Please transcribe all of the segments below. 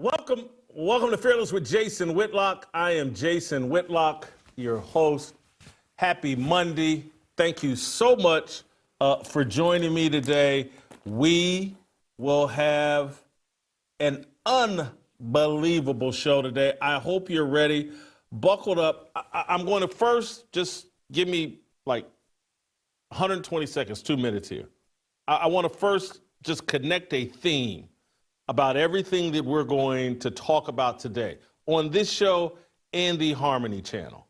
Welcome to Fearless with Jason Whitlock. I am Jason Whitlock, your host. Happy Monday. Thank you so much for joining me today. We will have an unbelievable show today. I hope you're ready. Buckled up. I'm going to first just give me like 120 seconds, 2 minutes here. I want to first just connect a theme about everything that we're going to talk about today on this show and the Harmony channel.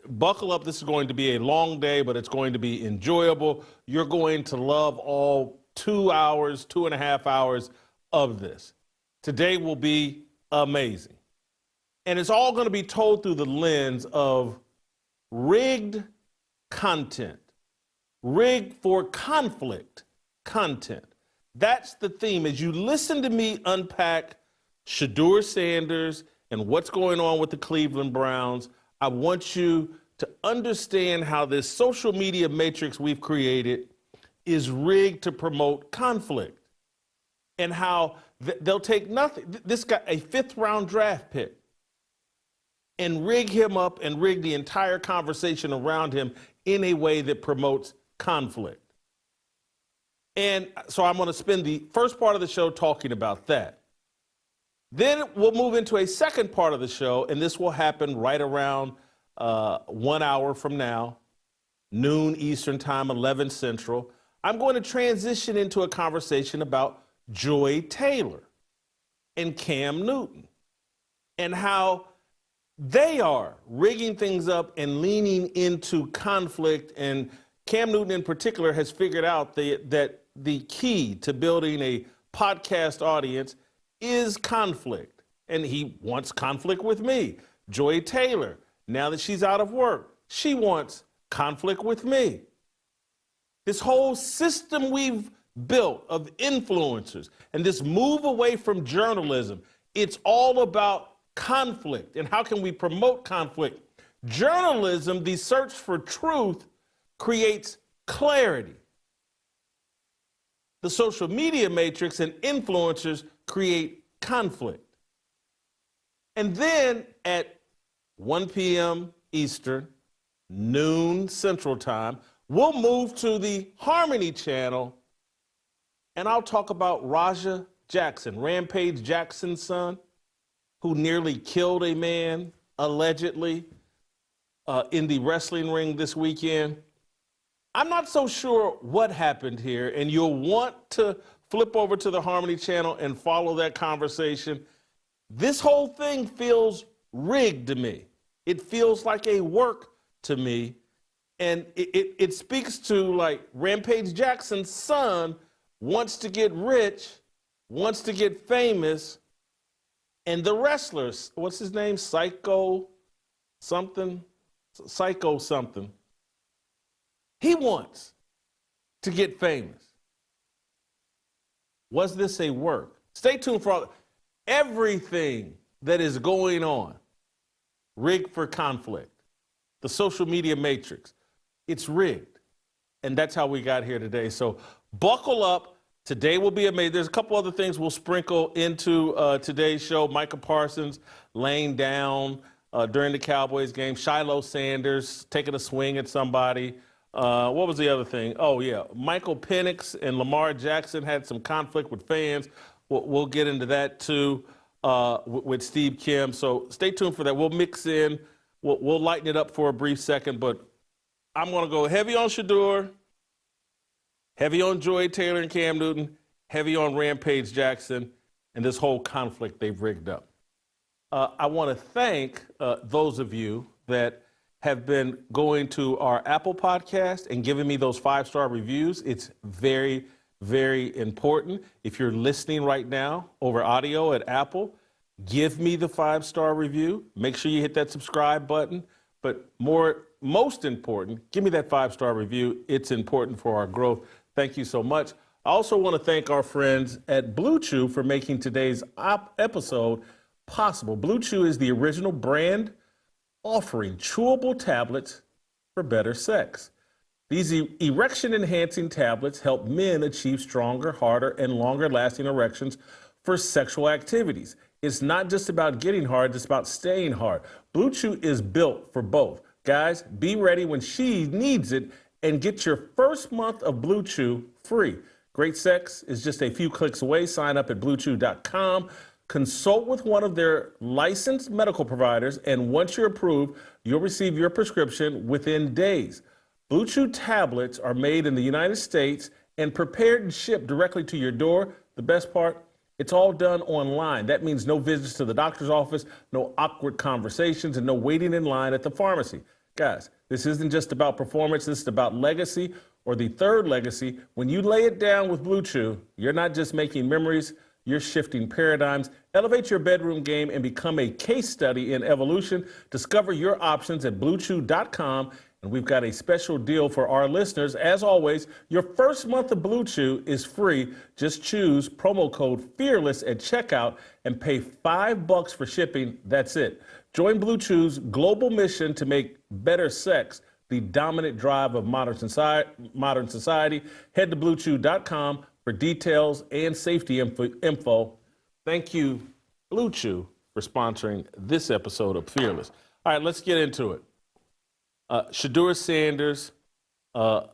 Buckle up. This is going to be a long day, but it's going to be enjoyable. You're going to love all 2 hours, 2.5 hours of this. Today will be amazing. And it's all going to be told through the lens of rigged content, rigged for conflict content. That's the theme. As you listen to me unpack Shedeur Sanders and what's going on with the Cleveland Browns, I want you to understand how this social media matrix we've created is rigged to promote conflict, and how they'll take nothing. This guy, a 5th-round draft pick, and rig him up and rig the entire conversation around him in a way that promotes conflict. And so I'm going to spend the first part of the show talking about that. Then we'll move into a second part of the show, and this will happen right around 1 hour from now, noon Eastern time, 11 Central. I'm going to transition into a conversation about Joy Taylor and Cam Newton and how they are rigging things up and leaning into conflict. And Cam Newton in particular has figured out that the key to building a podcast audience is conflict. And he wants conflict with me. Joy Taylor, now that she's out of work, she wants conflict with me. This whole system we've built of influencers and this move away from journalism, it's all about conflict and how can we promote conflict. Journalism, the search for truth, creates clarity. The social media matrix and influencers create conflict. And then at 1 p.m. Eastern, noon Central Time, we'll move to the Harmony channel, and I'll talk about Raja Jackson, Rampage Jackson's son, who nearly killed a man, allegedly, in the wrestling ring this weekend. I'm not so sure what happened here, and you'll want to flip over to the Harmony channel and follow that conversation. This whole thing feels rigged to me. It feels like a work to me, and it speaks to, like, Rampage Jackson's son wants to get rich, wants to get famous, and the wrestlers, what's his name? Psycho something. He wants to get famous. Was this a work? Stay tuned for everything that is going on. Rigged for conflict. The social media matrix. It's rigged. And that's how we got here today. So buckle up. Today will be amazing. There's a couple other things we'll sprinkle into today's show. Micah Parsons laying down during the Cowboys game. Shilo Sanders taking a swing at somebody. What was the other thing? Oh, yeah. Michael Penix and Lamar Jackson had some conflict with fans. We'll get into that, too, with Steve Kim. So stay tuned for that. We'll mix in. We'll lighten it up for a brief second. But I'm going to go heavy on Shedeur, heavy on Joy Taylor and Cam Newton, heavy on Rampage Jackson, and this whole conflict they've rigged up. I want to thank those of you that have been going to our Apple podcast and giving me those 5-star reviews. It's very, very important. If you're listening right now over audio at Apple, give me the 5-star review. Make sure you hit that subscribe button. But most important, give me that 5-star review. It's important for our growth. Thank you so much. I also want to thank our friends at BlueChew for making today's episode possible. BlueChew is the original brand offering chewable tablets for better sex. These erection-enhancing tablets help men achieve stronger, harder, and longer-lasting erections for sexual activities. It's not just about getting hard, it's about staying hard. BlueChew is built for both. Guys, be ready when she needs it and get your first month of BlueChew free. Great sex is just a few clicks away. Sign up at BlueChew.com. Consult with one of their licensed medical providers, and once you're approved, you'll receive your prescription within days. BlueChew tablets are made in the United States and prepared and shipped directly to your door. The best part, it's all done online. That means no visits to the doctor's office, no awkward conversations, and no waiting in line at the pharmacy. Guys, this isn't just about performance, this is about legacy, or the third legacy. When you lay it down with BlueChew, you're not just making memories, you're shifting paradigms. Elevate your bedroom game and become a case study in evolution. Discover your options at BlueChew.com. And we've got a special deal for our listeners. As always, your first month of BlueChew is free. Just choose promo code FEARLESS at checkout and pay $5 for shipping. That's it. Join BlueChew's global mission to make better sex the dominant drive of modern society. Head to BlueChew.com for details and safety info. Thank you, BlueChew, for sponsoring this episode of Fearless. All right, let's get into it. Shedeur Sanders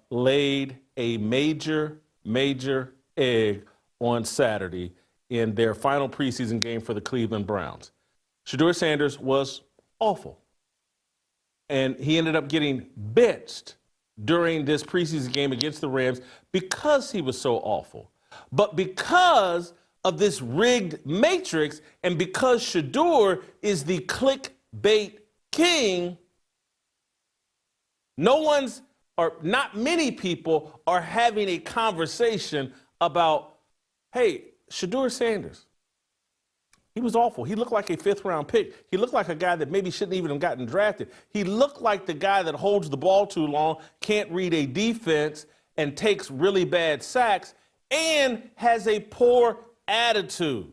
laid a major egg on Saturday in their final preseason game for the Cleveland Browns. Shedeur Sanders was awful, and he ended up getting benched during this preseason game against the Rams because he was so awful. But because of this rigged matrix, and because Shedeur is the clickbait king, not many people are having a conversation about, hey, Shedeur Sanders, he was awful. He looked like a fifth-round pick. He looked like a guy that maybe shouldn't even have gotten drafted. He looked like the guy that holds the ball too long, can't read a defense, and takes really bad sacks, and has a poor attitude.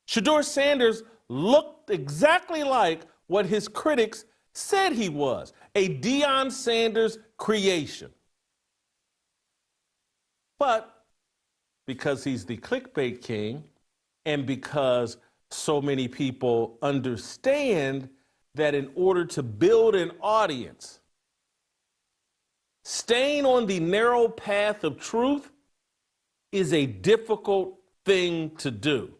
Shedeur Sanders looked exactly like what his critics said he was, a Deion Sanders creation. But because he's the clickbait king, and because so many people understand that in order to build an audience, staying on the narrow path of truth is a difficult thing to do.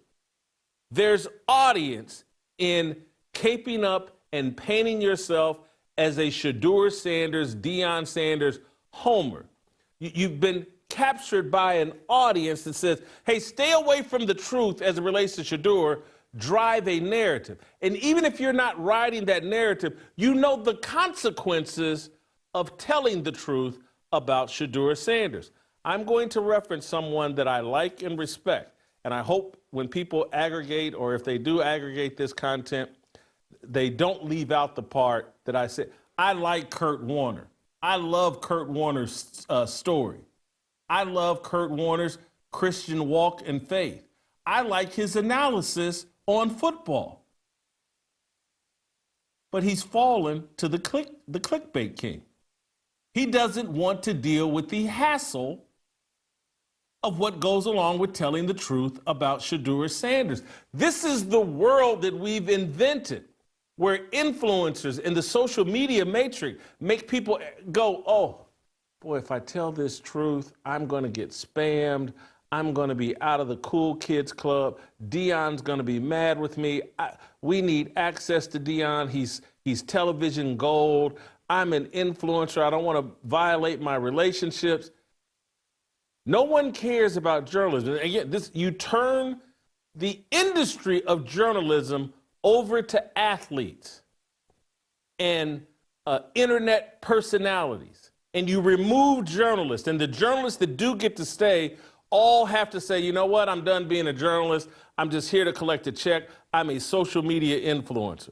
There's audience in caping up and painting yourself as a Shedeur Sanders, Deion Sanders homer. You've been captured by an audience that says, hey, stay away from the truth as it relates to Shedeur, drive a narrative. And even if you're not writing that narrative, you know the consequences of telling the truth about Shedeur Sanders. I'm going to reference someone that I like and respect, and I hope when people aggregate, or if they do aggregate this content, they don't leave out the part that I said. I like Kurt Warner. I love Kurt Warner's story. I love Kurt Warner's Christian walk and faith. I like his analysis on football. But he's fallen to the clickbait king. He doesn't want to deal with the hassle of what goes along with telling the truth about Shedeur Sanders. This is the world that we've invented, where influencers in the social media matrix make people go, oh, boy, if I tell this truth, I'm going to get spammed. I'm going to be out of the cool kids club. Deion's going to be mad with me. We need access to Deion. He's television gold. I'm an influencer. I don't want to violate my relationships. No one cares about journalism. And yet you turn the industry of journalism over to athletes and internet personalities. And you remove journalists, and the journalists that do get to stay all have to say, you know what, I'm done being a journalist. I'm just here to collect a check. I'm a social media influencer.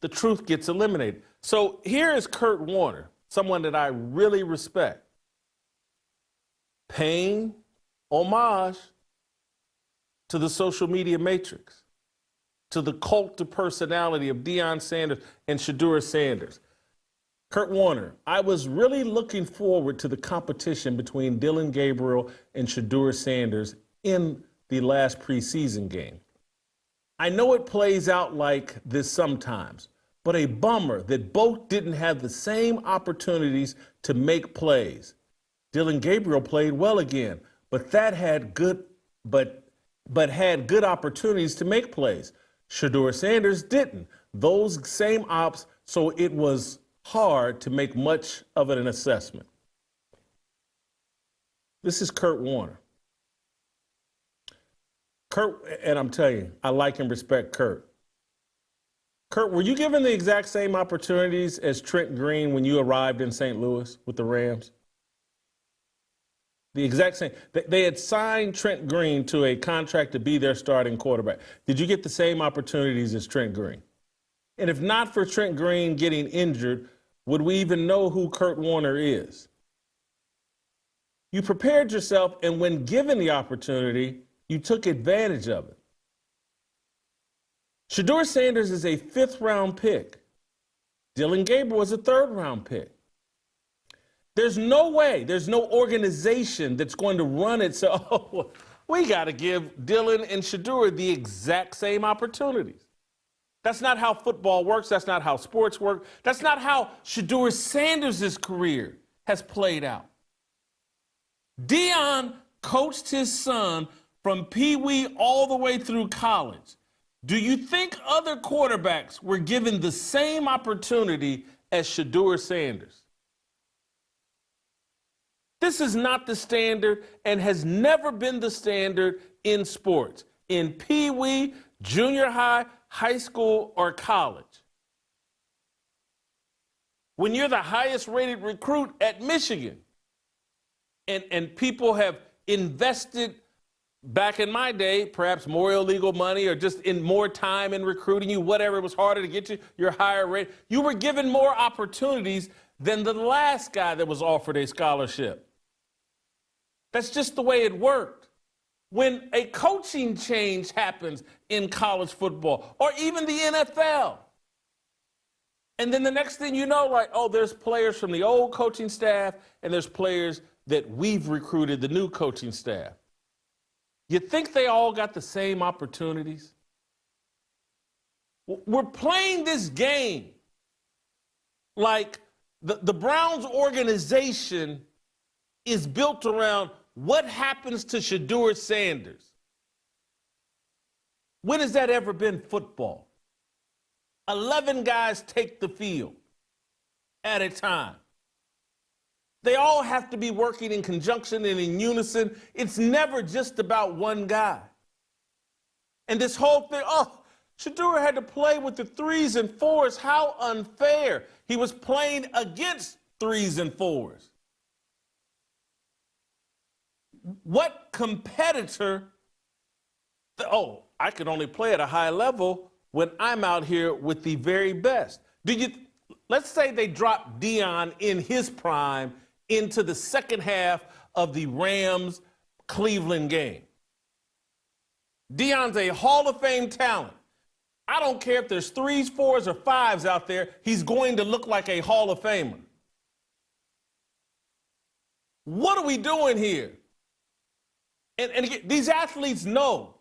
The truth gets eliminated. So here is Kurt Warner, someone that I really respect, paying homage to the social media matrix, to the cult of personality of Deion Sanders and Shedeur Sanders. Kurt Warner, I was really looking forward to the competition between Dillon Gabriel and Shedeur Sanders in the last preseason game. I know it plays out like this sometimes, but a bummer that both didn't have the same opportunities to make plays. Dillon Gabriel played well again, but had good opportunities to make plays. Shedeur Sanders didn't. Those same ops, so it was hard to make much of an assessment. This is Kurt Warner. Kurt, and I'm telling you, I like and respect Kurt. Kurt, were you given the exact same opportunities as Trent Green when you arrived in St. Louis with the Rams? The exact same. They had signed Trent Green to a contract to be their starting quarterback. Did you get the same opportunities as Trent Green? And if not for Trent Green getting injured, would we even know who Kurt Warner is? You prepared yourself, and when given the opportunity, you took advantage of it. Shedeur Sanders is a 5th-round pick. Dillon Gabriel was a 3rd-round pick. There's no way, there's no organization that's going to run it. So we got to give Dillon and Shedeur the exact same opportunities. That's not how football works. That's not how sports work. That's not how Shedeur Sanders' career has played out. Deion coached his son from Pee Wee all the way through college. Do you think other quarterbacks were given the same opportunity as Shedeur Sanders? This is not the standard and has never been the standard in sports, in Pee Wee, junior high, high school, or college. When you're the highest rated recruit at Michigan, and people have invested, back in my day, perhaps more illegal money or just in more time in recruiting you, whatever, it was harder to get you, you're higher rate. You were given more opportunities than the last guy that was offered a scholarship. That's just the way it worked. When a coaching change happens in college football or even the NFL, and then the next thing you know, like, oh, there's players from the old coaching staff and there's players that we've recruited, the new coaching staff. You think they all got the same opportunities? We're playing this game like the Browns organization is built around what happens to Shedeur Sanders. When has that ever been football? 11 guys take the field at a time. They all have to be working in conjunction and in unison. It's never just about one guy. And this whole thing, oh, Shedeur had to play with the 3s and 4s. How unfair. He was playing against 3s and 4s. What competitor, I can only play at a high level when I'm out here with the very best. Let's say they dropped Deion in his prime into the second half of the Rams-Cleveland game. Deion's a Hall of Fame talent. I don't care if there's 3s, 4s, or 5s out there, he's going to look like a Hall of Famer. What are we doing here? And again, these athletes know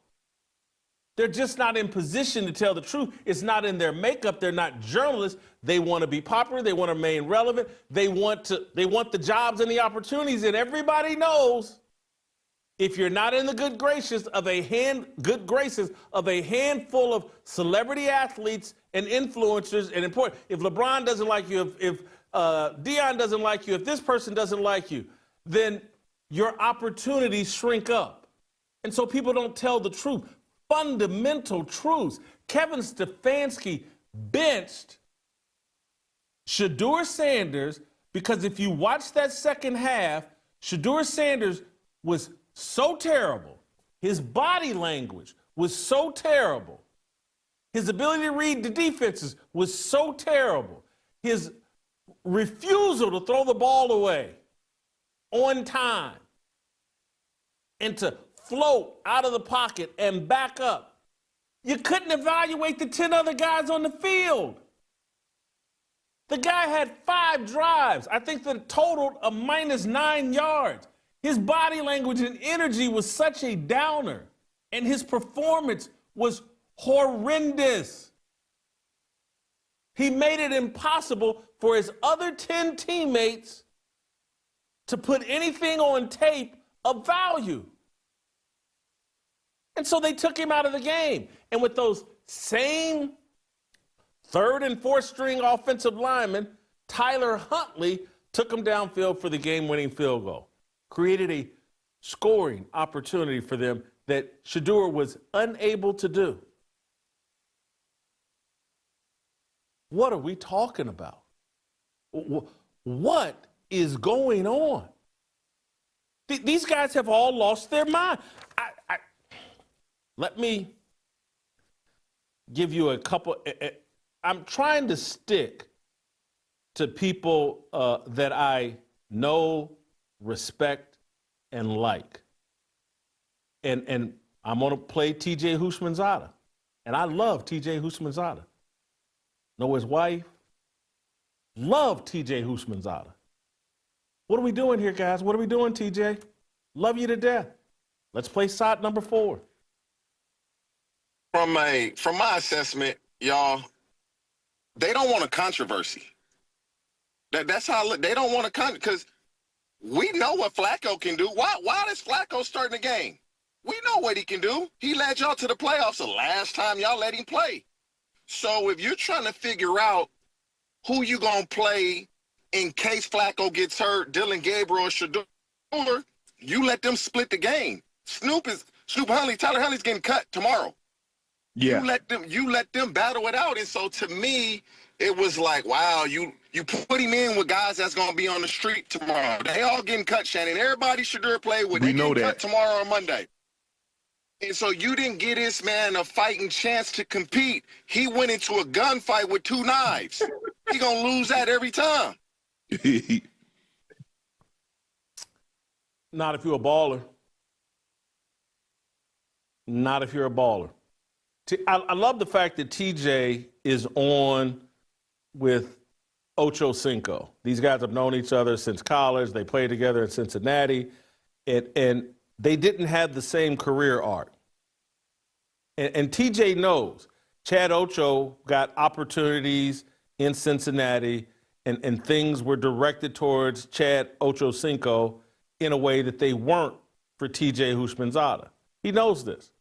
they're just not in position to tell the truth. It's not in their makeup. They're not journalists. They want to be popular. They want to remain relevant. They want the jobs and the opportunities. And everybody knows if you're not in the good graces of a handful of celebrity athletes and influencers and important, if LeBron doesn't like you, if Deion doesn't like you, if this person doesn't like you, then your opportunities shrink up. And so people don't tell the truth. Fundamental truths. Kevin Stefanski benched Shedeur Sanders because if you watch that second half, Shedeur Sanders was so terrible. His body language was so terrible. His ability to read the defenses was so terrible. His refusal to throw the ball away on time and to float out of the pocket and back up. You couldn't evaluate the 10 other guys on the field. The guy had 5 drives. I think that totaled a -9 yards. His body language and energy was such a downer, and his performance was horrendous. He made it impossible for his other 10 teammates to put anything on tape of value. And so they took him out of the game. And with those same third and fourth string offensive linemen, Tyler Huntley took him downfield for the game-winning field goal. Created a scoring opportunity for them that Shedeur was unable to do. What are we talking about? What is going on? These guys have all lost their mind. Let me give you a couple. I'm trying to stick to people that I know, respect, and like. And I'm going to play TJ Houshmandzadeh. And I love TJ Houshmandzadeh. Know his wife. Love TJ Houshmandzadeh. What are we doing here, guys? What are we doing, TJ? Love you to death. Let's play shot number 4. From my assessment, y'all, they don't want a controversy. That's how they don't want to because we know what Flacco can do. Why does Flacco start in the game? We know what he can do. He led y'all to the playoffs the last time y'all let him play. So if you're trying to figure out who you gonna play in case Flacco gets hurt, Dylan Gabriel or Shedeur, you let them split the game. Snoop Huntley, Tyler Huntley's getting cut tomorrow. Yeah. You let them battle it out. And so to me, it was like, wow, you put him in with guys that's gonna be on the street tomorrow. They all getting cut, Shannon. Everybody Shedeur play with, they getting cut tomorrow or Monday. And so you didn't get this man a fighting chance to compete. He went into a gunfight with 2 knives. He gonna lose that every time. Not if you're a baller. Not if you're a baller. I love the fact that TJ is on with Ocho Cinco. These guys have known each other since college. They played together in Cincinnati. And they didn't have the same career arc. And TJ knows Chad Ocho got opportunities in Cincinnati, and things were directed towards Chad Ochocinco in a way that they weren't for TJ Houshmandzadeh. He knows this.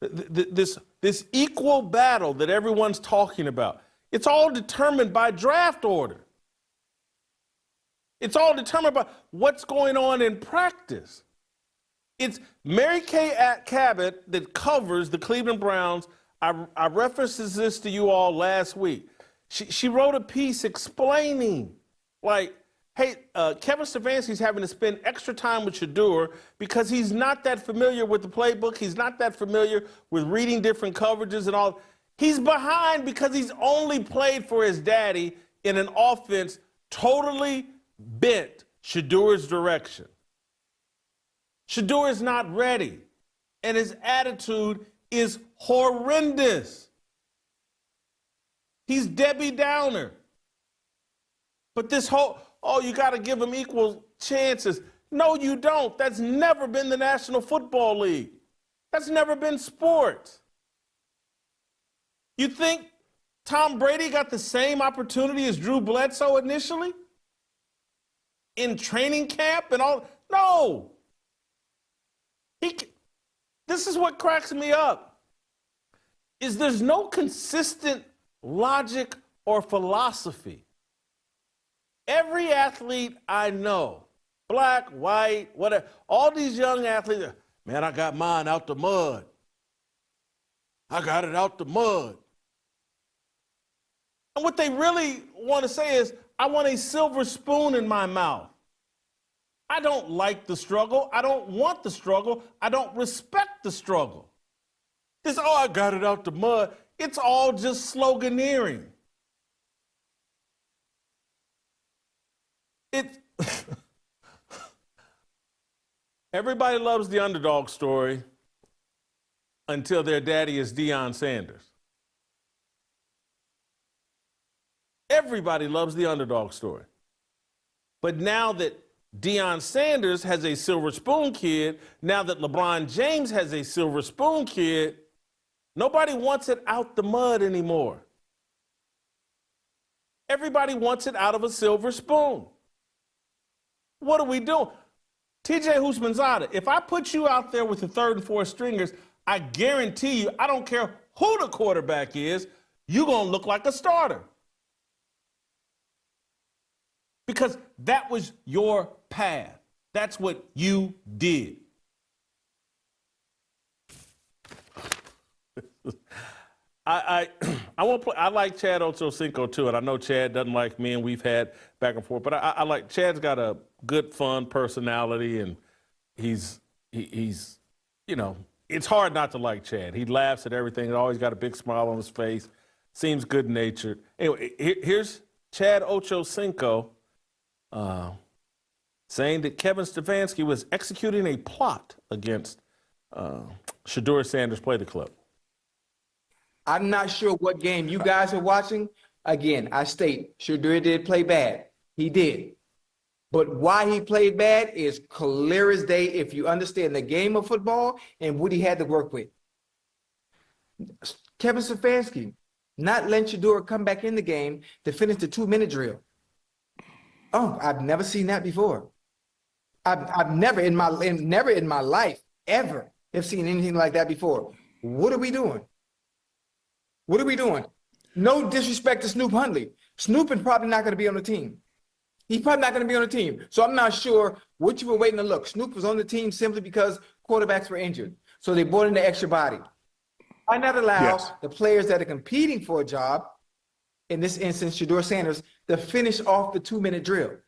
This equal battle that everyone's talking about, it's all determined by draft order. It's all determined by what's going on in practice. It's Mary Kay Cabot that covers the Cleveland Browns. I referenced this to you all last week. She wrote a piece explaining, like, hey, Kevin Stefanski's having to spend extra time with Shedeur because he's not that familiar with the playbook. He's not that familiar with reading different coverages and all. He's behind because he's only played for his daddy in an offense totally bent Shedeur's direction. Shedeur is not ready, and his attitude is horrendous. He's Debbie Downer. But this whole, oh, you got to give him equal chances. No, you don't. That's never been the National Football League. That's never been sports. You think Tom Brady got the same opportunity as Drew Bledsoe initially? In training camp and all? No. This is what cracks me up, is there's no consistent logic or philosophy. Every athlete I know, black, white, whatever, all these young athletes, man, I got mine out the mud. I got it out the mud. And what they really want to say is, I want a silver spoon in my mouth. I don't like the struggle. I don't want the struggle. I don't respect the struggle. This, oh, I got it out the mud. It's all just sloganeering. Everybody loves the underdog story until their daddy is Deion Sanders. Everybody loves the underdog story. But now that Deion Sanders has a silver spoon kid, now that LeBron James has a silver spoon kid, nobody wants it out the mud anymore. Everybody wants it out of a silver spoon. What are we doing? TJ Houshmandzadeh, if I put you out there with the third and fourth stringers, I guarantee you, I don't care who the quarterback is, you're going to look like a starter. Because that was your path. That's what you did. I won't play. I like Chad Ochocinco too, and I know Chad doesn't like me, and we've had back and forth. But I like Chad's got a good, fun personality, and he's you know, it's hard not to like Chad. He laughs at everything. He's always got a big smile on his face. Seems good-natured. Anyway, here's Chad Ochocinco saying that Kevin Stefanski was executing a plot against Shedeur Sanders. Play the clip. I'm not sure what game you guys are watching. Again, I state, Shedeur did play bad. He did. But why he played bad is clear as day if you understand the game of football and what he had to work with. Kevin Stefanski not letting Shedeur come back in the game to finish the 2-minute drill. Oh, I've never seen that before. I've never in my life ever have seen anything like that before. What are we doing? What are we doing? No disrespect to Snoop Huntley. Snoop is probably not going to be on the team. He's probably not going to be on the team. So I'm not sure what you were waiting to look. Snoop was on the team simply because quarterbacks were injured. So they brought in the extra body. Why not allow the players that are competing for a job, in this instance, Shedeur Sanders, to finish off the 2-minute drill?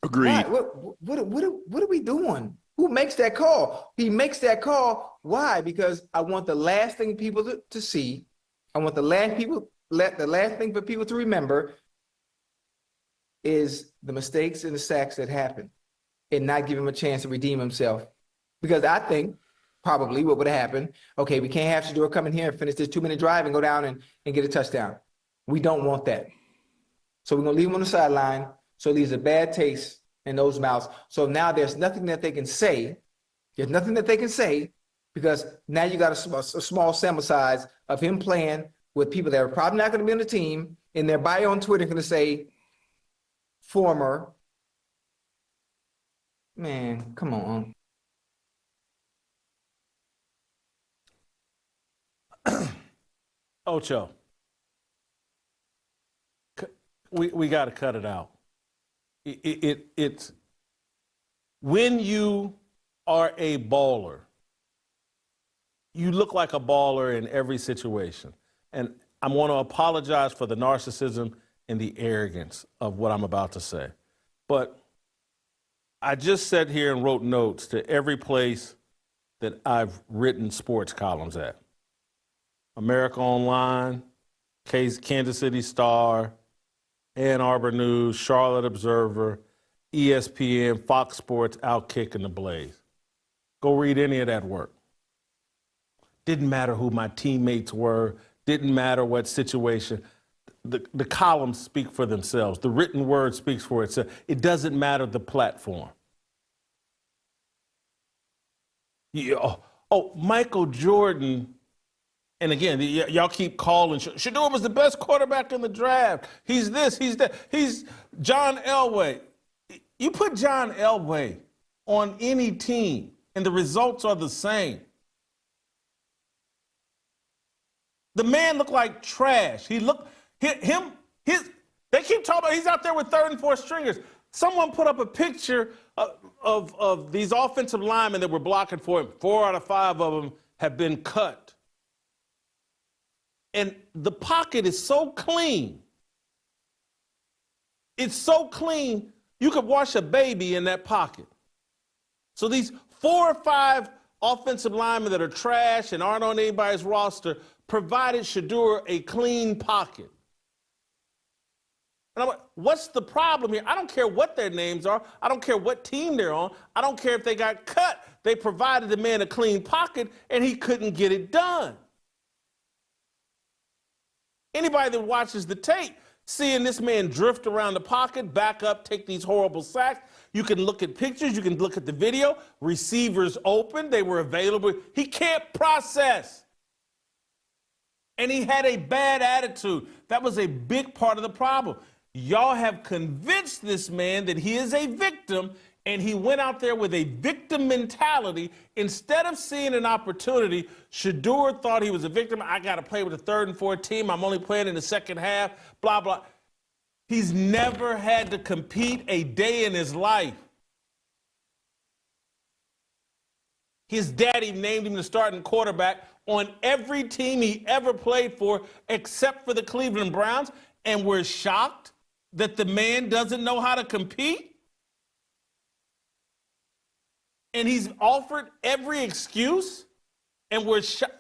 Agreed. What are we doing? Who makes that call? He makes that call. Why? Because I want the last thing people to see. I want the last thing for people to remember is the mistakes and the sacks that happened, and not give him a chance to redeem himself. Because I think probably what would have happened, okay, we can't have Shedeur come in here and finish this 2-minute drive and go down and get a touchdown. We don't want that. So we're going to leave him on the sideline. So it leaves a bad taste in those mouths. So now there's nothing that they can say. There's nothing that they can say because now you got a small sample size of him playing with people that are probably not going to be on the team. In their bio on Twitter, going to say, former. Man, come on. Ocho, we got to cut it out. It's when you are a baller, you look like a baller in every situation. And I want to apologize for the narcissism and the arrogance of what I'm about to say. But I just sat here and wrote notes to every place that I've written sports columns at. America Online, Kansas City Star, Ann Arbor News, Charlotte Observer, ESPN, Fox Sports, Outkick, and The Blaze. Go read any of that work. Didn't matter who my teammates were, didn't matter what situation. The columns speak for themselves. The written word speaks for itself. It doesn't matter the platform. Michael Jordan, and again, y'all keep calling. Shedeur was the best quarterback in the draft. He's this, he's that. He's John Elway. You put John Elway on any team, and the results are the same. The man looked like trash. They keep talking about he's out there with third and fourth stringers. Someone put up a picture of these offensive linemen that were blocking for him. 4 out of 5 of them have been cut. And the pocket is so clean. It's so clean, you could wash a baby in that pocket. So these 4 or 5 offensive linemen that are trash and aren't on anybody's roster provided Shedeur a clean pocket. And I'm like, what's the problem here? I don't care what their names are. I don't care what team they're on. I don't care if they got cut. They provided the man a clean pocket, and he couldn't get it done. Anybody that watches the tape seeing this man drift around the pocket, back up, take these horrible sacks. You can look at pictures, you can look at the video. Receivers open, they were available. He can't process. And he had a bad attitude. That was a big part of the problem. Y'all have convinced this man that he is a victim, and he went out there with a victim mentality. Instead of seeing an opportunity, Shedeur thought he was a victim. I got to play with the third and fourth team. I'm only playing in the second half, blah, blah. He's never had to compete a day in his life. His daddy named him the starting quarterback on every team he ever played for except for the Cleveland Browns, and we're shocked that the man doesn't know how to compete? And he's offered every excuse, and we're shocked.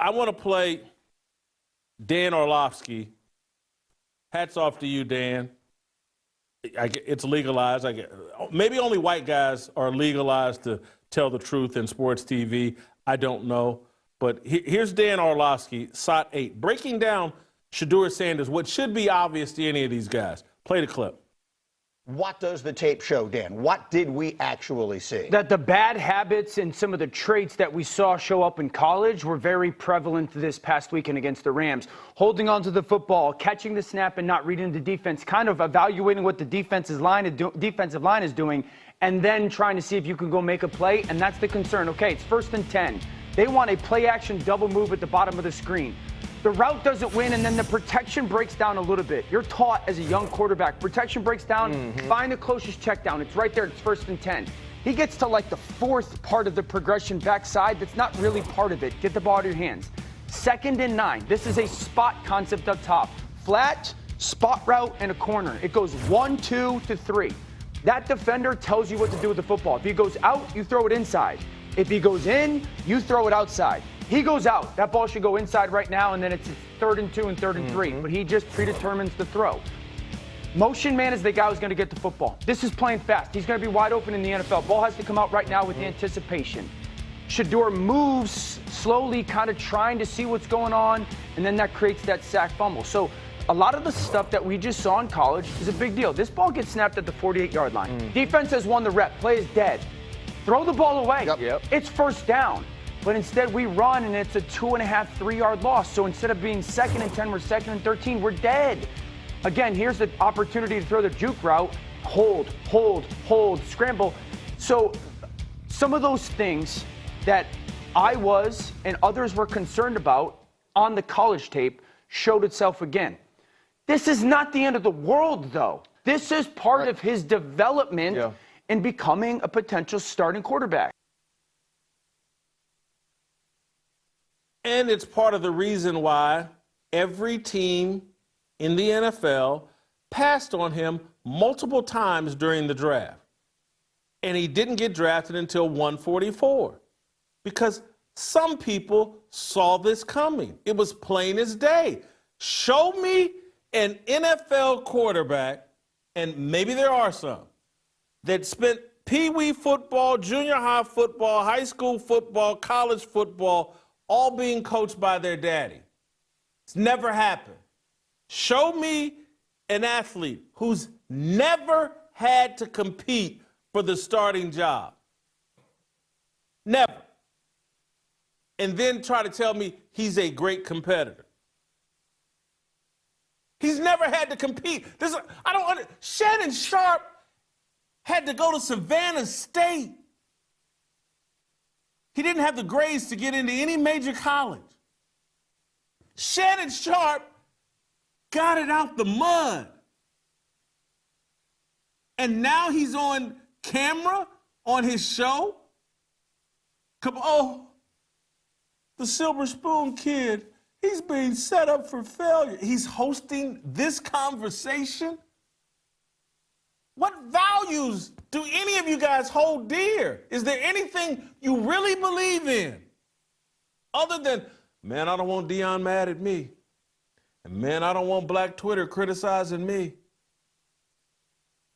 I want to play Dan Orlovsky. Hats off to you, Dan. It's legalized. Maybe only white guys are legalized to tell the truth in sports TV. I don't know. But here's Dan Orlovsky, SOT 8, breaking down Shedeur Sanders, what should be obvious to any of these guys. Play the clip. What does the tape show, Dan? What did we actually see? That the bad habits and some of the traits that we saw show up in college were very prevalent this past weekend against the Rams. Holding on to the football, catching the snap and not reading the defense, kind of evaluating what the defensive line is doing, and then trying to see if you can go make a play, and that's the concern. Okay, it's 1st and 10. They want a play-action double move at the bottom of the screen. The route doesn't win, and then the protection breaks down a little bit. You're taught as a young quarterback, protection breaks down, find the closest check down. It's right there, it's 1st and 10. He gets to like the 4th part of the progression backside that's not really part of it. Get the ball out of your hands. 2nd and 9. This is a spot concept up top. Flat, spot route, and a corner. It goes 1, 2 to 3. That defender tells you what to do with the football. If he goes out, you throw it inside. If he goes in, you throw it outside. He goes out. That ball should go inside right now, and then it's 3rd and 2 and 3rd and 3. But he just predetermines the throw. Motion man is the guy who's going to get the football. This is playing fast. He's going to be wide open in the NFL. Ball has to come out right now with the anticipation. Shedeur moves slowly, kind of trying to see what's going on, and then that creates that sack fumble. So a lot of the stuff that we just saw in college is a big deal. This ball gets snapped at the 48-yard line. Defense has won the rep. Play is dead. Throw the ball away. Yep. It's 1st down. But instead we run, and it's a 2.5, 3-yard loss. So instead of being 2nd and 10, we're 2nd and 13. We're dead. Again, here's the opportunity to throw the juke route. Hold, scramble. So some of those things that I was and others were concerned about on the college tape showed itself again. This is not the end of the world, though. This is part of his development in becoming a potential starting quarterback. And it's part of the reason why every team in the NFL passed on him multiple times during the draft. And he didn't get drafted until 144 because some people saw this coming. It was plain as day. Show me an NFL quarterback, and maybe there are some, that spent pee-wee football, junior high football, high school football, college football, all being coached by their daddy. It's never happened. Show me an athlete who's never had to compete for the starting job. Never. And then try to tell me he's a great competitor. He's never had to compete. Shannon Sharp had to go to Savannah State. He didn't have the grades to get into any major college. Shannon Sharp got it out the mud. And now he's on camera on his show. The Silver Spoon kid, he's being set up for failure. He's hosting this conversation. What values do any of you guys hold dear? Is there anything you really believe in? Other than, man, I don't want Dion mad at me. And man, I don't want Black Twitter criticizing me.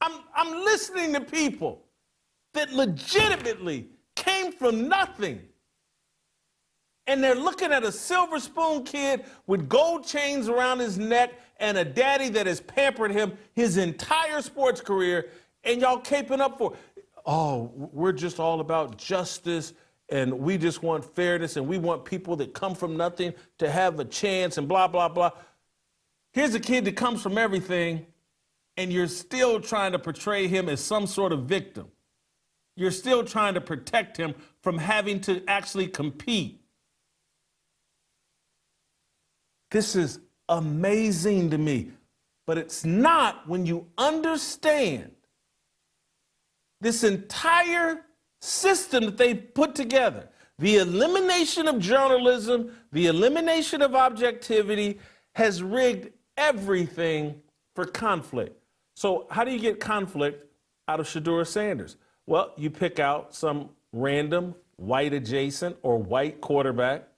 I'm listening to people that legitimately came from nothing And they're looking at a silver spoon kid with gold chains around his neck and a daddy that has pampered him his entire sports career, and y'all caping up for, oh, we're just all about justice, and we just want fairness, and we want people that come from nothing to have a chance, and blah, blah, blah. Here's a kid that comes from everything, and you're still trying to portray him as some sort of victim. You're still trying to protect him from having to actually compete. This is amazing to me, but it's not when you understand this entire system that they've put together. The elimination of journalism, the elimination of objectivity has rigged everything for conflict. So how do you get conflict out of Shedeur Sanders? Well, you pick out some random white adjacent or white quarterback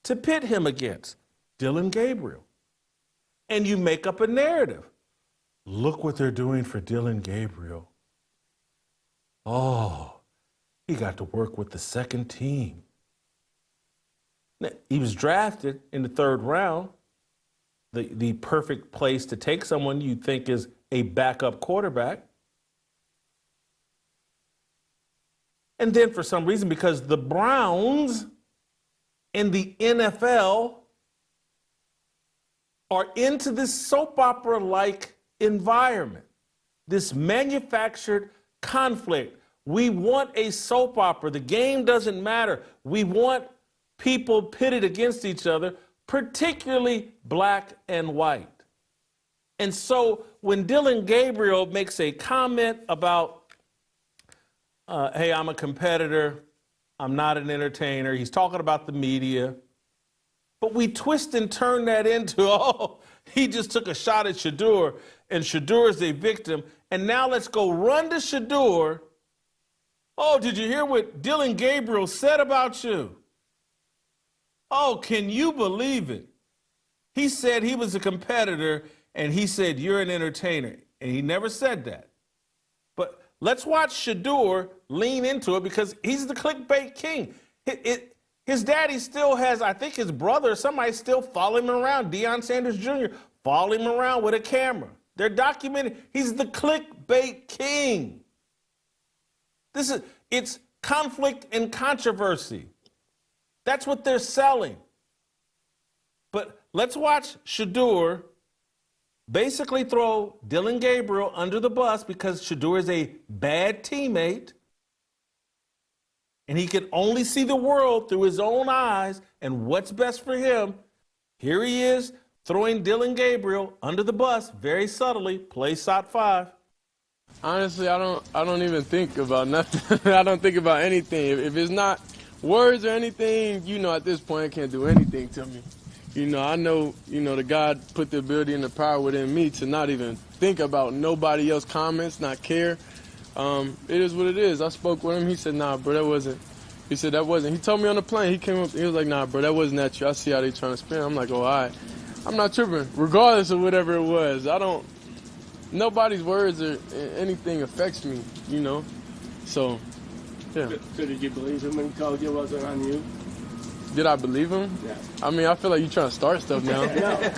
to pit him against Dillon Gabriel. And you make up a narrative. Look what they're doing for Dillon Gabriel. Oh, he got to work with the second team. Now, he was drafted in the 3rd round, the perfect place to take someone you think is a backup quarterback. And then for some reason, because the Browns and the NFL are into this soap opera-like environment, this manufactured conflict. We want a soap opera. The game doesn't matter. We want people pitted against each other, particularly black and white. And so when Dillon Gabriel makes a comment about, hey, I'm a competitor, I'm not an entertainer, he's talking about the media, but we twist and turn that into, oh, he just took a shot at Shedeur, and Shedeur is a victim, and now let's go run to Shedeur. Oh, did you hear what Dillon Gabriel said about you? Oh, can you believe it? He said he was a competitor, and he said you're an entertainer, and he never said that. But let's watch Shedeur lean into it because he's the clickbait king. His daddy still has, I think his brother or somebody still follow him around, Shedeur Sanders Jr., follow him around with a camera. They're documenting. He's the clickbait king. It's conflict and controversy. That's what they're selling. But let's watch Shedeur basically throw Dillon Gabriel under the bus because Shedeur is a bad teammate and he can only see the world through his own eyes and what's best for him. Here he is throwing Dillon Gabriel under the bus very subtly. Play shot 5. Honestly, I don't even think about nothing. I don't think about anything. If it's not words or anything, at this point, it can't do anything to me. I know, the God put the ability and the power within me to not even think about nobody else's comments, not care. It is what it is. I spoke with him. He said, nah, bro, that wasn't. He said, that wasn't. He told me on the plane. He came up. He was like, nah, bro, that wasn't at you. I see how they trying to spin. I'm like, oh, all right. I'm not tripping, regardless of whatever it was. Nobody's words or anything affects me, So, yeah. So did you believe him when he called you? Was it on you? Did I believe him? Yeah. I mean, I feel like you're trying to start stuff now. I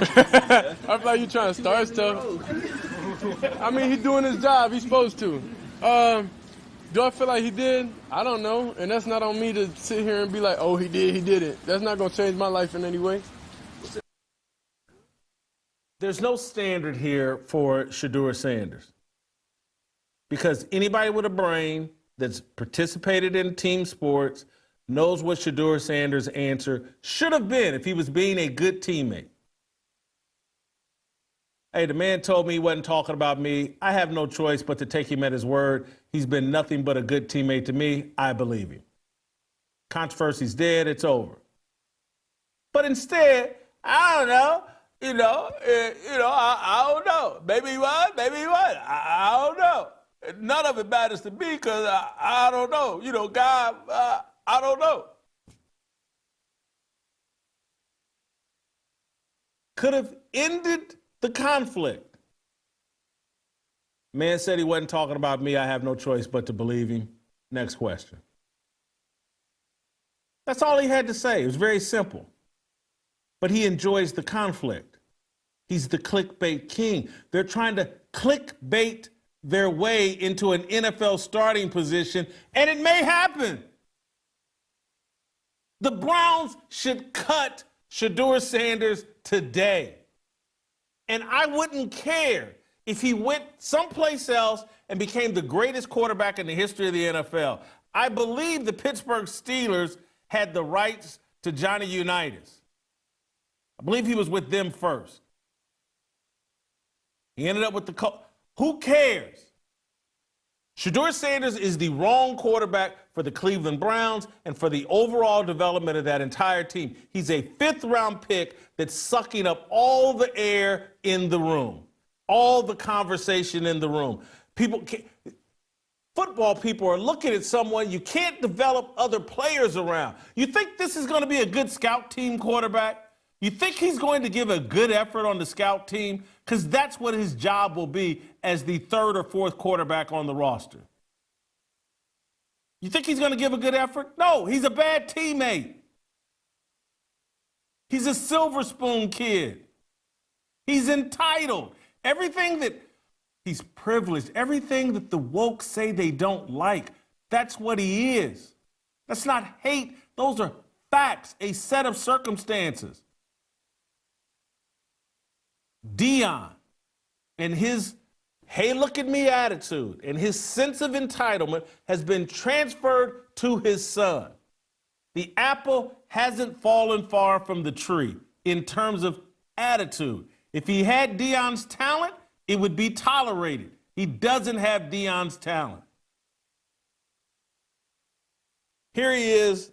feel like you're trying to start stuff. I mean, he's doing his job. He's supposed to. Do I feel like he did? I don't know. And that's not on me to sit here and be like, oh, he did, he didn't. That's not going to change my life in any way. There's no standard here for Shedeur Sanders because anybody with a brain that's participated in team sports knows what Shedeur Sanders' answer should have been if he was being a good teammate. Hey, the man told me he wasn't talking about me. I have no choice but to take him at his word. He's been nothing but a good teammate to me. I believe him. Controversy's dead. It's over. But instead, I don't know. I don't know. Maybe he was, maybe he wasn't. I don't know. None of it matters to me because I don't know. God, I don't know. Could have ended the conflict. Man said he wasn't talking about me. I have no choice but to believe him. Next question. That's all he had to say. It was very simple. But he enjoys the conflict. He's the clickbait king. They're trying to clickbait their way into an NFL starting position, and it may happen. The Browns should cut Shedeur Sanders today. And I wouldn't care if he went someplace else and became the greatest quarterback in the history of the NFL. I believe the Pittsburgh Steelers had the rights to Johnny Unitas. I believe he was with them first. He ended up with the Colts. Who cares? Shedeur Sanders is the wrong quarterback for the Cleveland Browns and for the overall development of that entire team. He's a fifth-round pick that's sucking up all the air in the room, all the conversation in the room. Football people are looking at someone you can't develop other players around. You think this is going to be a good scout team quarterback? You think he's going to give a good effort on the scout team? Because that's what his job will be as the third or fourth quarterback on the roster. You think he's going to give a good effort? No, he's a bad teammate. He's a silver spoon kid. He's entitled. He's privileged. Everything that the woke say they don't like, that's what he is. That's not hate. Those are facts, a set of circumstances. Deion and his hey, look at me attitude and his sense of entitlement has been transferred to his son. The apple hasn't fallen far from the tree in terms of attitude. If he had Deion's talent, it would be tolerated. He doesn't have Deion's talent. Here he is.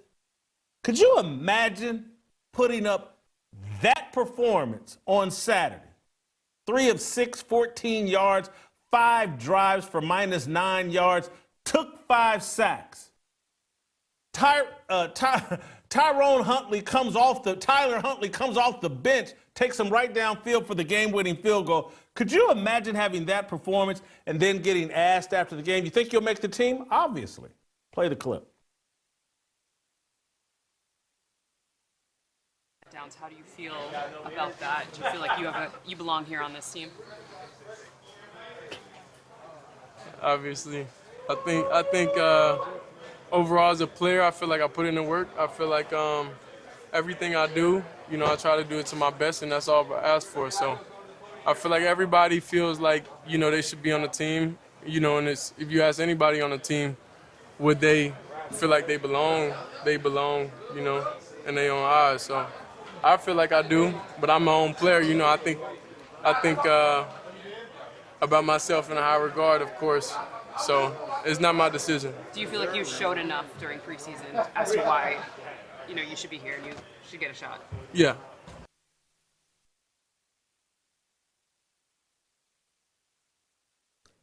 Could you imagine putting up that performance on Saturday? 3 of 6, 14 yards, 5 drives for -9 yards, took 5 sacks. Tyler Huntley comes off the bench, takes him right downfield for the game-winning field goal. Could you imagine having that performance and then getting asked after the game, you think you'll make the team? Obviously. Play the clip. How do you feel about that? Do you feel like you belong here on this team? Obviously, I think overall as a player, I feel like I put in the work. I feel like everything I do, I try to do it to my best, and that's all I ask for. So I feel like everybody feels like they should be on the team. And if you ask anybody on the team, would they feel like they belong? They belong, in their own eyes. So I feel like I do, but I'm my own player. I think about myself in a high regard, of course. So it's not my decision. Do you feel like you showed enough during preseason as to why, you should be here and you should get a shot? Yeah.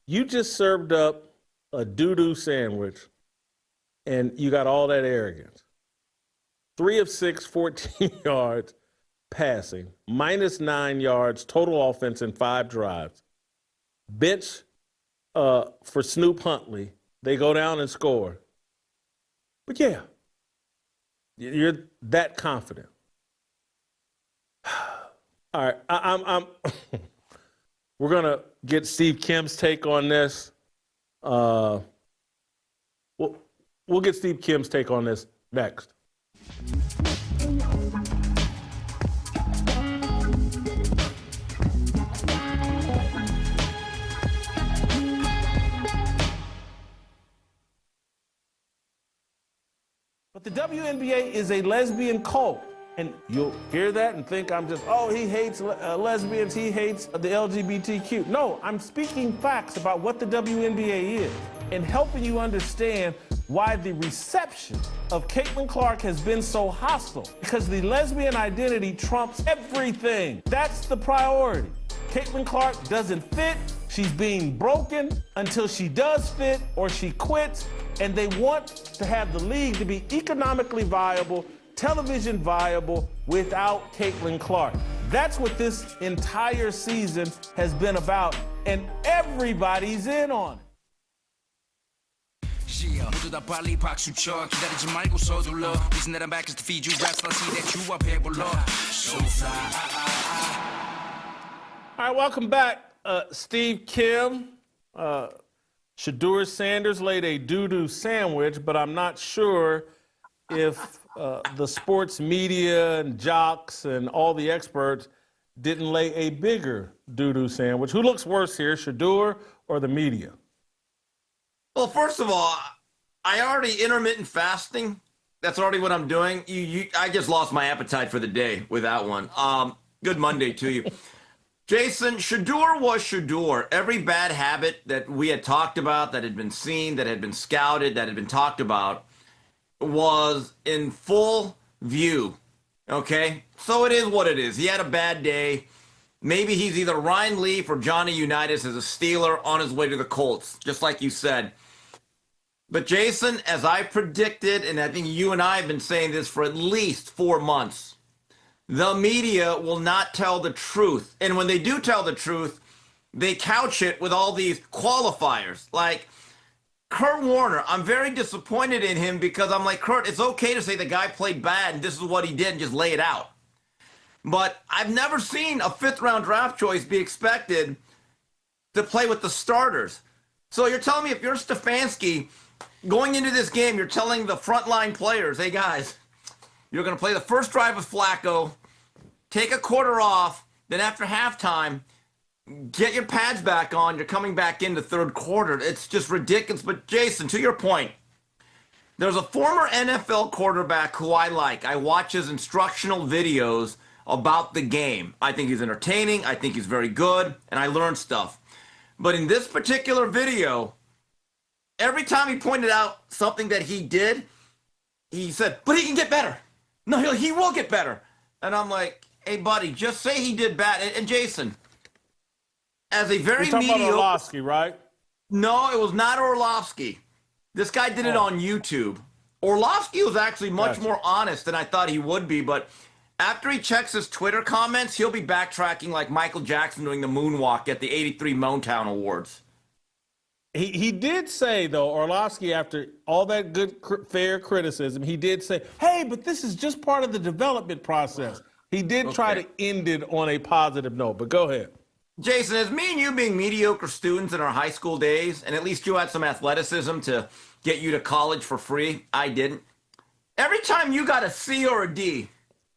You just served up a doo-doo sandwich, and you got all that arrogance. 3 of 6, 14 yards passing, -9 yards, total offense in 5 drives. Bench for Snoop Huntley. They go down and score. But yeah, you're that confident. All right, I'm we're gonna get Steve Kim's take on this. We'll get Steve Kim's take on this next. But the WNBA is a lesbian cult. And you'll hear that and think I'm just, he hates lesbians, he hates the LGBTQ. No, I'm speaking facts about what the WNBA is and helping you understand why the reception of Caitlin Clark has been so hostile. Because the lesbian identity trumps everything. That's the priority. Caitlin Clark doesn't fit. She's being broken until she does fit or she quits. And they want to have the league to be economically viable, television viable without Caitlin Clark. That's what this entire season has been about, and everybody's in on it. 모두 다 빨리 박수 쳐 기다리지 말고 서둘러 reason that I'm back is to feed you raps I'll see that you are 배불러 so fly. All right, welcome back. Steve Kim, Shedeur Sanders laid a doo-doo sandwich, but I'm not sure if the sports media and jocks and all the experts didn't lay a bigger doo-doo sandwich. Who looks worse here, Shedeur or the media? Well, first of all, I already intermittent fasting. That's already what I'm doing. I just lost my appetite for the day with that one. Good Monday to you. Jason, Shedeur was Shedeur. Every bad habit that we had talked about, that had been seen, that had been scouted, that had been talked about, was in full view. Okay? So it is what it is. He had a bad day. Maybe he's either Ryan Leaf or Johnny Unitas as a Steeler on his way to the Colts, just like you said. But Jason, as I predicted, and I think you and I have been saying this for at least 4 months, the media will not tell the truth. And when they do tell the truth, they couch it with all these qualifiers. Like Kurt Warner, I'm very disappointed in him because I'm like, Kurt, it's okay to say the guy played bad and this is what he did and just lay it out. But I've never seen a 5th-round draft choice be expected to play with the starters. So you're telling me if you're Stefanski, going into this game, you're telling the frontline players, hey, guys, you're going to play the first drive with Flacco, take a quarter off, then after halftime, get your pads back on. You're coming back in the third quarter. It's just ridiculous. But, Jason, to your point, there's a former NFL quarterback who I like. I watch his instructional videos about the game. I think he's entertaining. I think he's very good, and I learned stuff. But in this particular video, every time he pointed out something that he did, he said, but he can get better. No, he will get better. And I'm like, hey, buddy, just say he did bad. And Jason, as a very You're talking mediocre... about Orlovsky, right? No, it was not Orlovsky. This guy did it on YouTube. Orlovsky was actually much more honest than I thought he would be, but after he checks his Twitter comments, he'll be backtracking like Michael Jackson doing the moonwalk at the 83 Motown Awards. He did say, though, Orlovsky, after all that good, fair criticism, he did say, hey, but this is just part of the development process. He did try to end it on a positive note, but go ahead. Jason, as me and you being mediocre students in our high school days, and at least you had some athleticism to get you to college for free, I didn't. Every time you got a C or a D,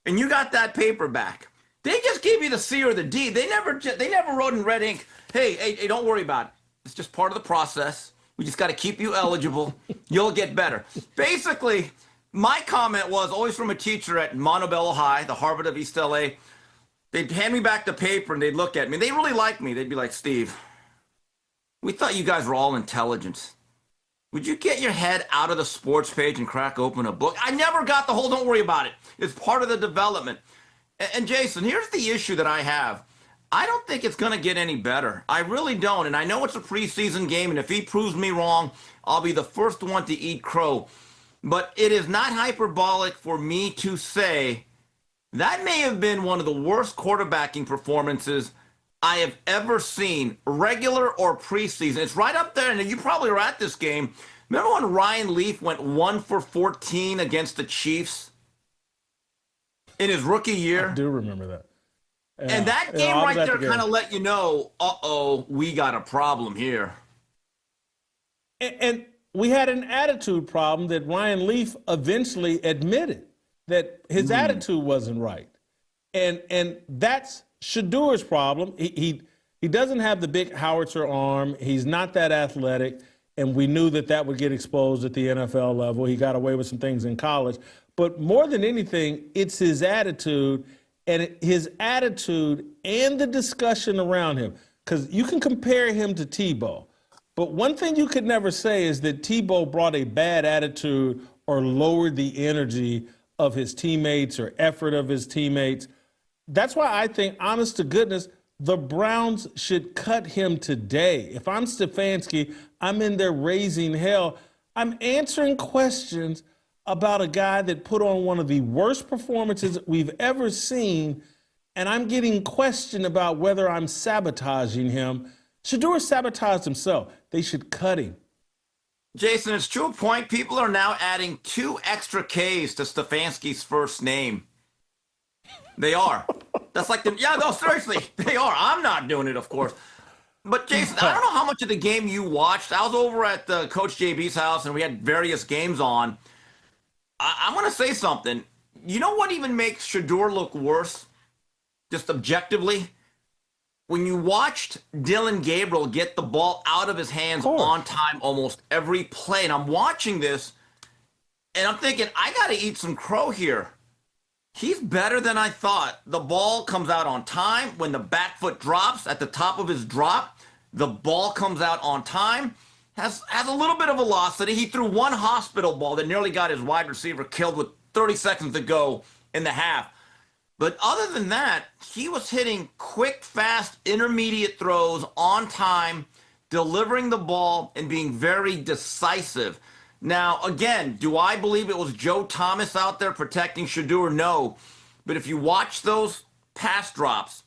and you got that paper back, they just gave you the C or the D. They never wrote in red ink, hey, don't worry about it. It's just part of the process. We just got to keep you eligible. You'll get better. Basically, my comment was always from a teacher at Montebello High, the Harvard of East LA. They'd hand me back the paper and they'd look at me. They really liked me. They'd be like, Steve, we thought you guys were all intelligent. Would you get your head out of the sports page and crack open a book? I never got the whole don't worry about it. It's part of the development. And Jason, here's the issue that I have. I don't think it's going to get any better. I really don't. And I know it's a preseason game, and if he proves me wrong, I'll be the first one to eat crow. But it is not hyperbolic for me to say that may have been one of the worst quarterbacking performances I have ever seen, regular or preseason. It's right up there, and you probably were at this game. Remember when Ryan Leaf went 1 for 14 against the Chiefs in his rookie year? I do remember that. Yeah. And that game right there kind of let you know, we got a problem here. And we had an attitude problem that Ryan Leaf eventually admitted that his attitude wasn't right. And that's Shedeur's problem. He doesn't have the big howitzer arm. He's not that athletic. And we knew that would get exposed at the NFL level. He got away with some things in college. But more than anything, it's his attitude and the discussion around him. Because you can compare him to Tebow. But one thing you could never say is that Tebow brought a bad attitude or lowered the energy of his teammates or effort of his teammates. That's why I think, honest to goodness, the Browns should cut him today. If I'm Stefanski, I'm in there raising hell. I'm answering questions about a guy that put on one of the worst performances we've ever seen, and I'm getting questioned about whether I'm sabotaging him. Shedeur sabotaged himself. They should cut him. Jason, it's to a point. People are now adding 2 extra Ks to Stefanski's first name. They are. That's like no, seriously, they are. I'm not doing it, of course. But Jason, I don't know how much of the game you watched. I was over at Coach JB's house, and we had various games on. I'm going to say something. You know what even makes Shedeur look worse, just objectively? When you watched Dillon Gabriel get the ball out of his hands on time almost every play, and I'm watching this, and I'm thinking, I got to eat some crow here. He's better than I thought. The ball comes out on time. When the back foot drops at the top of his drop, the ball comes out on time. Has a little bit of velocity. He threw one hospital ball that nearly got his wide receiver killed with 30 seconds to go in the half. But other than that, he was hitting quick, fast, intermediate throws on time, delivering the ball, and being very decisive. Now, again, do I believe it was Joe Thomas out there protecting Shedeur? No. But if you watch those pass drops,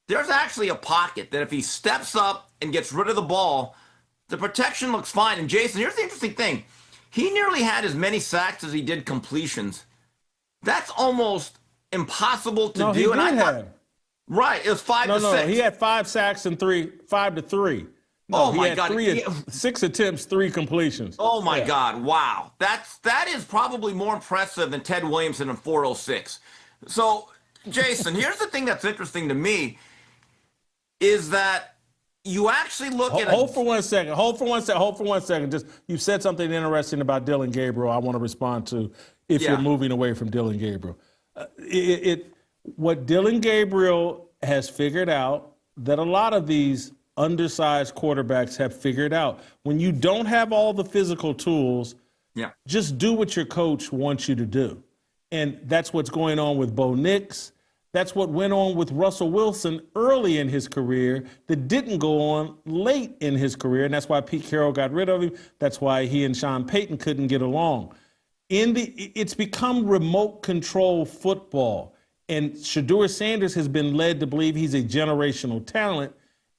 there's actually a pocket that if he steps up and gets rid of the ball, the protection looks fine. And Jason, here's the interesting thing. He nearly had as many sacks as he did completions. That's almost impossible to do. He did have. Right, it was 5 to 6. No, he had 5 sacks and 5 to 3. No, my he had God. 6 attempts, 3 completions. Oh my God! Wow, that is probably more impressive than Ted Williamson in 406. So, Jason, here's the thing that's interesting to me is that you actually look at Hold for 1 second. Hold for 1 second. Just you said something interesting about Dillon Gabriel. I want to respond to if you're moving away from Dillon Gabriel. What Dillon Gabriel has figured out that a lot of these undersized quarterbacks have figured out. When you don't have all the physical tools, just do what your coach wants you to do. And that's what's going on with Bo Nix. That's what went on with Russell Wilson early in his career that didn't go on late in his career. And that's why Pete Carroll got rid of him. That's why he and Sean Payton couldn't get along. It's become remote control football. And Shedeur Sanders has been led to believe he's a generational talent,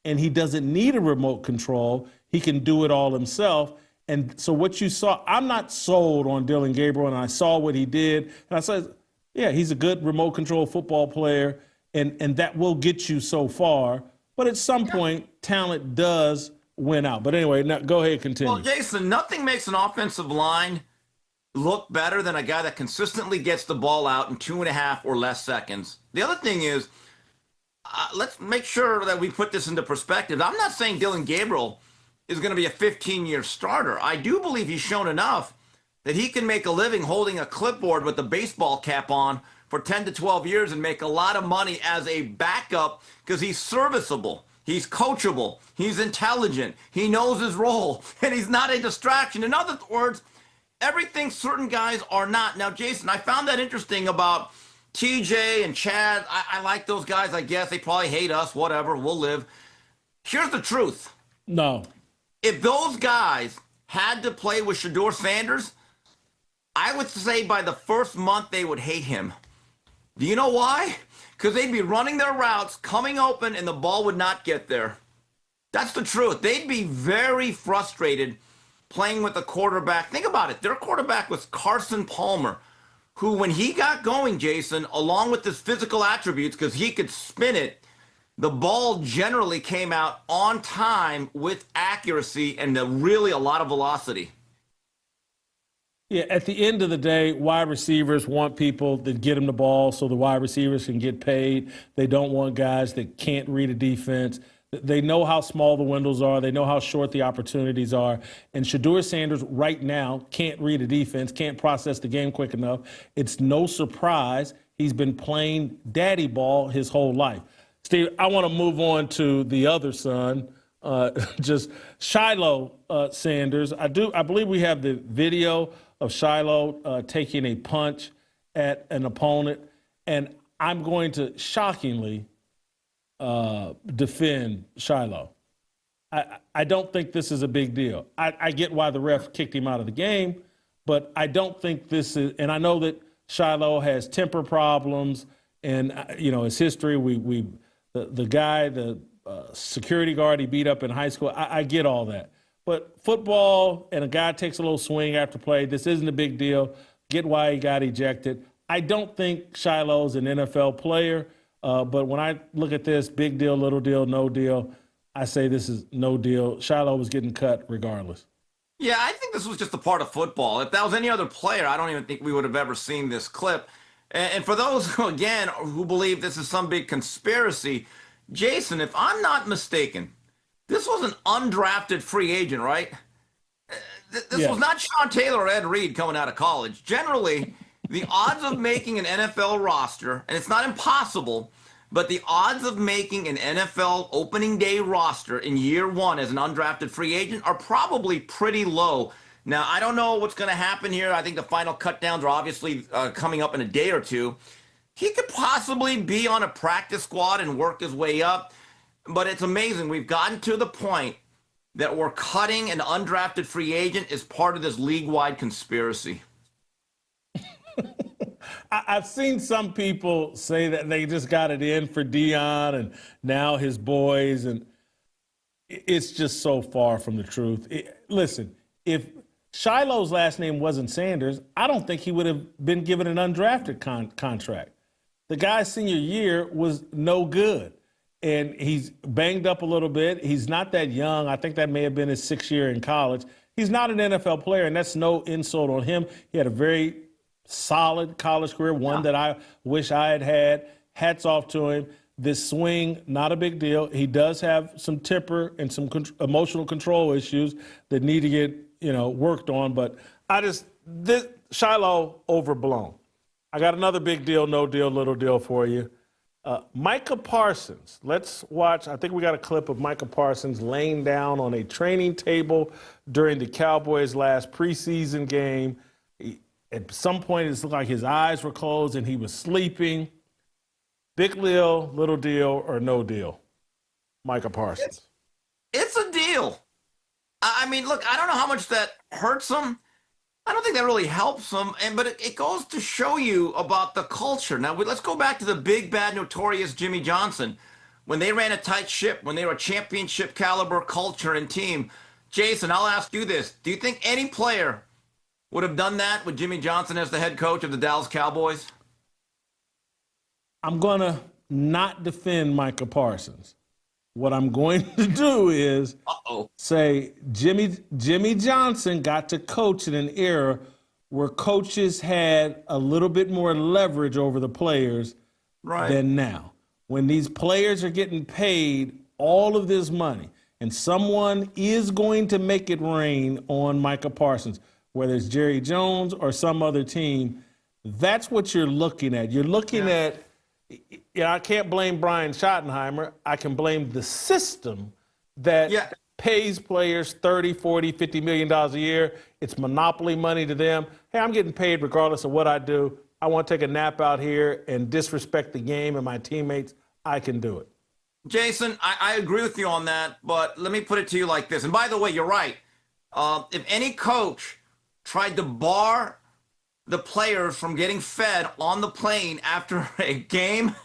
and he doesn't need a remote control. He can do it all himself. And so what you saw, I'm not sold on Dillon Gabriel, and I saw what he did. And I said, yeah, he's a good remote control football player, and that will get you so far. But at some point, talent does win out. But anyway, now, go ahead, continue. Well, Jason, nothing makes an offensive line look better than a guy that consistently gets the ball out in 2.5 or less seconds. The other thing is, let's make sure that we put this into perspective. I'm not saying Dillon Gabriel is going to be a 15-year starter. I do believe he's shown enough that he can make a living holding a clipboard with a baseball cap on for 10 to 12 years and make a lot of money as a backup because he's serviceable. He's coachable. He's intelligent. He knows his role, and he's not a distraction. In other words, everything certain guys are not. Now, Jason, I found that interesting about TJ and Chad. I like those guys, I guess. They probably hate us, whatever. We'll live. Here's the truth. No. If those guys had to play with Shedeur Sanders, I would say by the first month they would hate him. Do you know why? Because they'd be running their routes, coming open, and the ball would not get there. That's the truth. They'd be very frustrated playing with a quarterback. Think about it. Their quarterback was Carson Palmer, who, when he got going, Jason, along with his physical attributes, because he could spin it, the ball generally came out on time with accuracy and really a lot of velocity. Yeah, at the end of the day, wide receivers want people that get them the ball so the wide receivers can get paid. They don't want guys that can't read a defense. They know how small the windows are. They know how short the opportunities are. And Shedeur Sanders right now can't read a defense, can't process the game quick enough. It's no surprise he's been playing daddy ball his whole life. Steve, I want to move on to the other son, just Shilo Sanders. I believe we have the video of Shilo taking a punch at an opponent, and I'm going to shockingly defend Shilo. I don't think this is a big deal. I get why the ref kicked him out of the game, but I don't think this is, and I know that Shilo has temper problems and, his history. The guy, the security guard he beat up in high school, I get all that. But football and a guy takes a little swing after play. This isn't a big deal. Get why he got ejected. I don't think Shiloh's an NFL player, but when I look at this, big deal, little deal, no deal, I say this is no deal. Shilo was getting cut regardless. Yeah, I think this was just a part of football. If that was any other player, I don't even think we would have ever seen this clip. And for those, again, who believe this is some big conspiracy, Jason, if I'm not mistaken, this was an undrafted free agent, right? This was not Sean Taylor or Ed Reed coming out of college. Generally, the odds of making an NFL roster, and it's not impossible, but the odds of making an NFL opening day roster in year one as an undrafted free agent are probably pretty low. Now, I don't know what's going to happen here. I think the final cutdowns are obviously coming up in a day or two. He could possibly be on a practice squad and work his way up. But it's amazing. We've gotten to the point that we're cutting an undrafted free agent as part of this league-wide conspiracy. I've seen some people say that they just got it in for Dion and now his boys, and it's just so far from the truth. Listen, if Shiloh's last name wasn't Sanders, I don't think he would have been given an undrafted contract. The guy's senior year was no good. And he's banged up a little bit. He's not that young. I think that may have been his 6th year in college. He's not an NFL player, and that's no insult on him. He had a very solid college career, one that I wish I had had. Hats off to him. This swing, not a big deal. He does have some temper and some emotional control issues that need to get, worked on. But Shilo overblown. I got another big deal, no deal, little deal for you. Micah Parsons. Let's watch. I think we got a clip of Micah Parsons laying down on a training table during the Cowboys' last preseason game. At some point, it looked like his eyes were closed and he was sleeping. Big deal, little deal, or no deal? Micah Parsons. It's a deal. I mean, look, I don't know how much that hurts him. I don't think that really helps him, but it goes to show you about the culture. Now, let's go back to the big, bad, notorious Jimmy Johnson. When they ran a tight ship, when they were a championship caliber culture and team. Jason, I'll ask you this. Do you think any player would have done that with Jimmy Johnson as the head coach of the Dallas Cowboys? I'm going to not defend Micah Parsons. What I'm going to do is say Jimmy Johnson got to coach in an era where coaches had a little bit more leverage over the players than now. When these players are getting paid all of this money, and someone is going to make it rain on Micah Parsons, whether it's Jerry Jones or some other team, that's what you're looking at. You're looking at, I can't blame Brian Schottenheimer. I can blame the system that pays players $30, $40, $50 million a year. It's monopoly money to them. Hey, I'm getting paid regardless of what I do. I want to take a nap out here and disrespect the game and my teammates. I can do it. Jason, I agree with you on that, but let me put it to you like this. And by the way, you're right. If any coach tried to bar the players from getting fed on the plane after a game,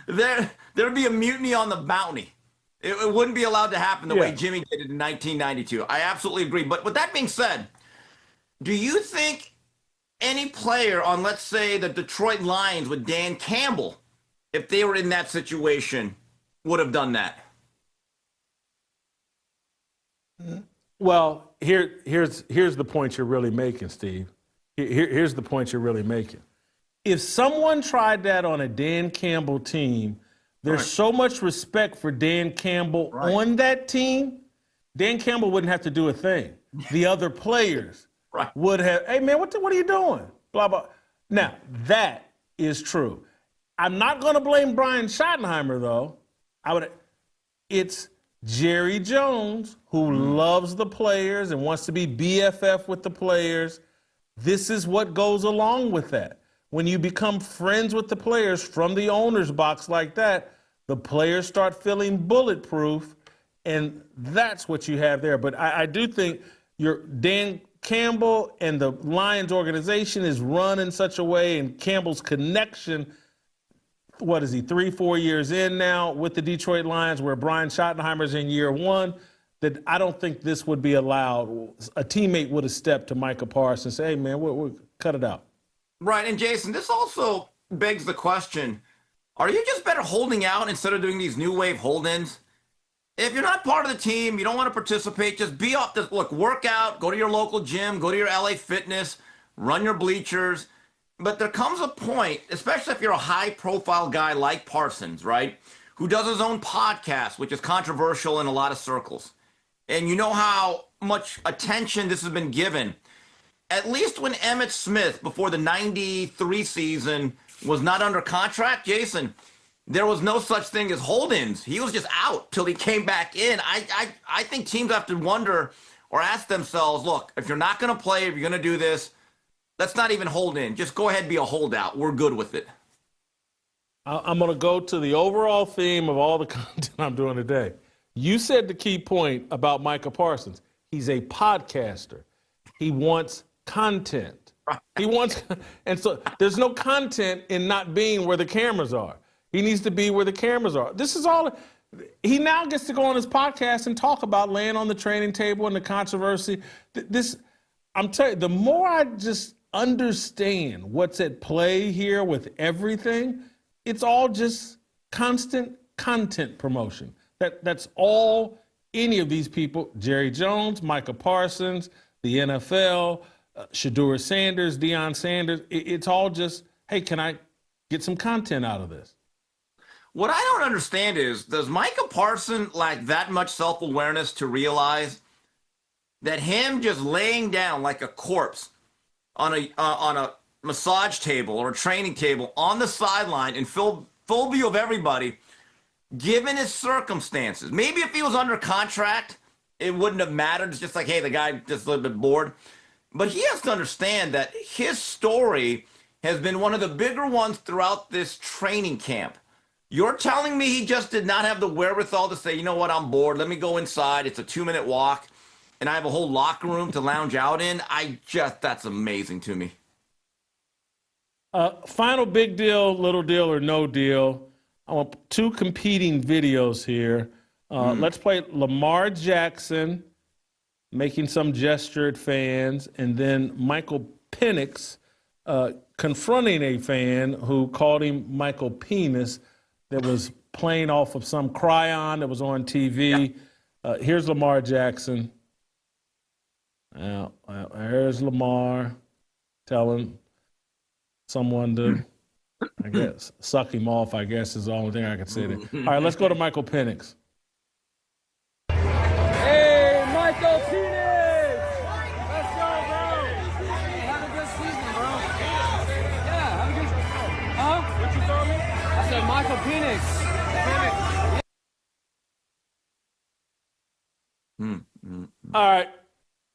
there'd be a mutiny on the bounty. It wouldn't be allowed to happen the way Jimmy did it in 1992. I absolutely agree. But with that being said, do you think any player on, let's say, the Detroit Lions with Dan Campbell, if they were in that situation, would have done that? Well, here's the point you're really making, Steve. Here's the point you're really making. If someone tried that on a Dan Campbell team, there's so much respect for Dan Campbell on that team, Dan Campbell wouldn't have to do a thing. The other players would have, hey, man, what are you doing? Blah, blah. Now, that is true. I'm not going to blame Brian Schottenheimer, though. It's Jerry Jones, who loves the players and wants to be BFF with the players. This is what goes along with that. When you become friends with the players from the owner's box like that, the players start feeling bulletproof, and that's what you have there. But I do think Dan Campbell and the Lions organization is run in such a way, and Campbell's connection, what is he, 3-4 years in now with the Detroit Lions, where Brian Schottenheimer's in year one, that I don't think this would be allowed. A teammate would have stepped to Micah Parsons and said, hey, man, we'll cut it out. Right. And Jason, this also begs the question, are you just better holding out instead of doing these new wave hold-ins? If you're not part of the team, you don't want to participate, just be off the, look, work out, go to your local gym, go to your LA Fitness, run your bleachers. But there comes a point, especially if you're a high-profile guy like Parsons, right, who does his own podcast, which is controversial in a lot of circles. And you know how much attention this has been given. At least when Emmitt Smith, before the 93 season, was not under contract, Jason, there was no such thing as hold-ins. He was just out till he came back in. I think teams have to wonder or ask themselves, look, if you're not going to play, if you're going to do this, let's not even hold in. Just go ahead and be a holdout. We're good with it. I'm going to go to the overall theme of all the content I'm doing today. You said the key point about Micah Parsons. He's a podcaster. He wants content. He wants, and so there's no content in not being where the cameras are. He needs to be where the cameras are. This is all. He now gets to go on his podcast and talk about laying on the training table and the controversy. I'm telling you, the more I just understand what's at play here with everything, it's all just constant content promotion. That's all any of these people, Jerry Jones, Micah Parsons, the NFL, Shedeur Sanders, Deion Sanders, it's all just, hey, can I get some content out of this? What I don't understand is, does Micah Parsons lack that much self-awareness to realize that him just laying down like a corpse on a massage table or a training table on the sideline in full view of everybody, given his circumstances, maybe if he was under contract, it wouldn't have mattered. It's just like, hey, the guy just a little bit bored. But he has to understand that his story has been one of the bigger ones throughout this training camp. You're telling me he just did not have the wherewithal to say, you know what, I'm bored. Let me go inside. It's a 2-minute walk, and I have a whole locker room to lounge out in. That's amazing to me. Final big deal, little deal, or no deal. I want two competing videos here. Let's play Lamar Jackson making some gesture at fans, and then Michael Penix confronting a fan who called him Michael Penis that was playing off of some cryon that was on TV. Here's Lamar Jackson. Here's Lamar telling someone to, I guess, suck him off, I guess, is the only thing I can say there. All right, let's go to Michael Penix. Hey, Michael Penix! Let's go, bro! Have a good season, bro. Yeah, have a good season. Huh? What you told me? I said Michael Penix. All right,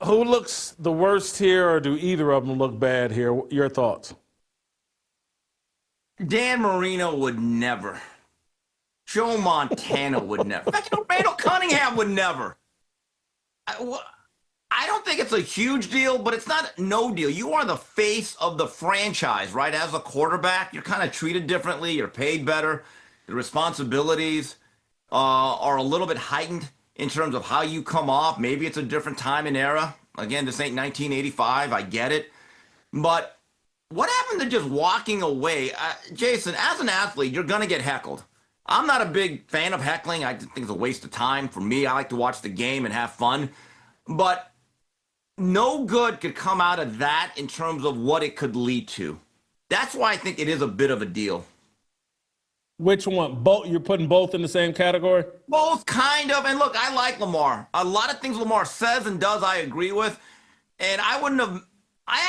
who looks the worst here, or do either of them look bad here? Your thoughts? Dan Marino would never. Joe Montana would never. In fact, Randall Cunningham would never. I don't think it's a huge deal, but it's not no deal. You are the face of the franchise, right? As a quarterback, you're kind of treated differently. You're paid better. The responsibilities are a little bit heightened in terms of how you come off. Maybe it's a different time and era. Again, this ain't 1985. I get it. But what happened to just walking away? Jason, as an athlete, you're going to get heckled. I'm not a big fan of heckling. I think it's a waste of time. For me, I like to watch the game and have fun. But no good could come out of that in terms of what it could lead to. That's why I think it is a bit of a deal. Which one? Both? You're putting both in the same category? Both, kind of. And look, I like Lamar. A lot of things Lamar says and does I agree with. And I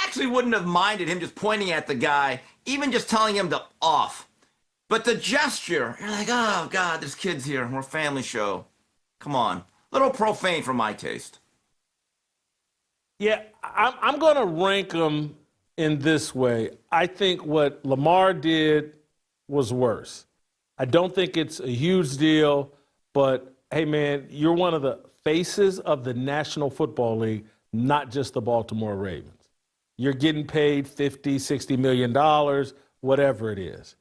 actually wouldn't have minded him just pointing at the guy, even just telling him to off. But the gesture, you're like, oh, God, there's kids here. We're a family show. Come on. A little profane for my taste. Yeah, I'm going to rank them in this way. I think what Lamar did was worse. I don't think it's a huge deal, but, hey, man, you're one of the faces of the National Football League, not just the Baltimore Ravens. You're getting paid $50, $60 million, whatever it is.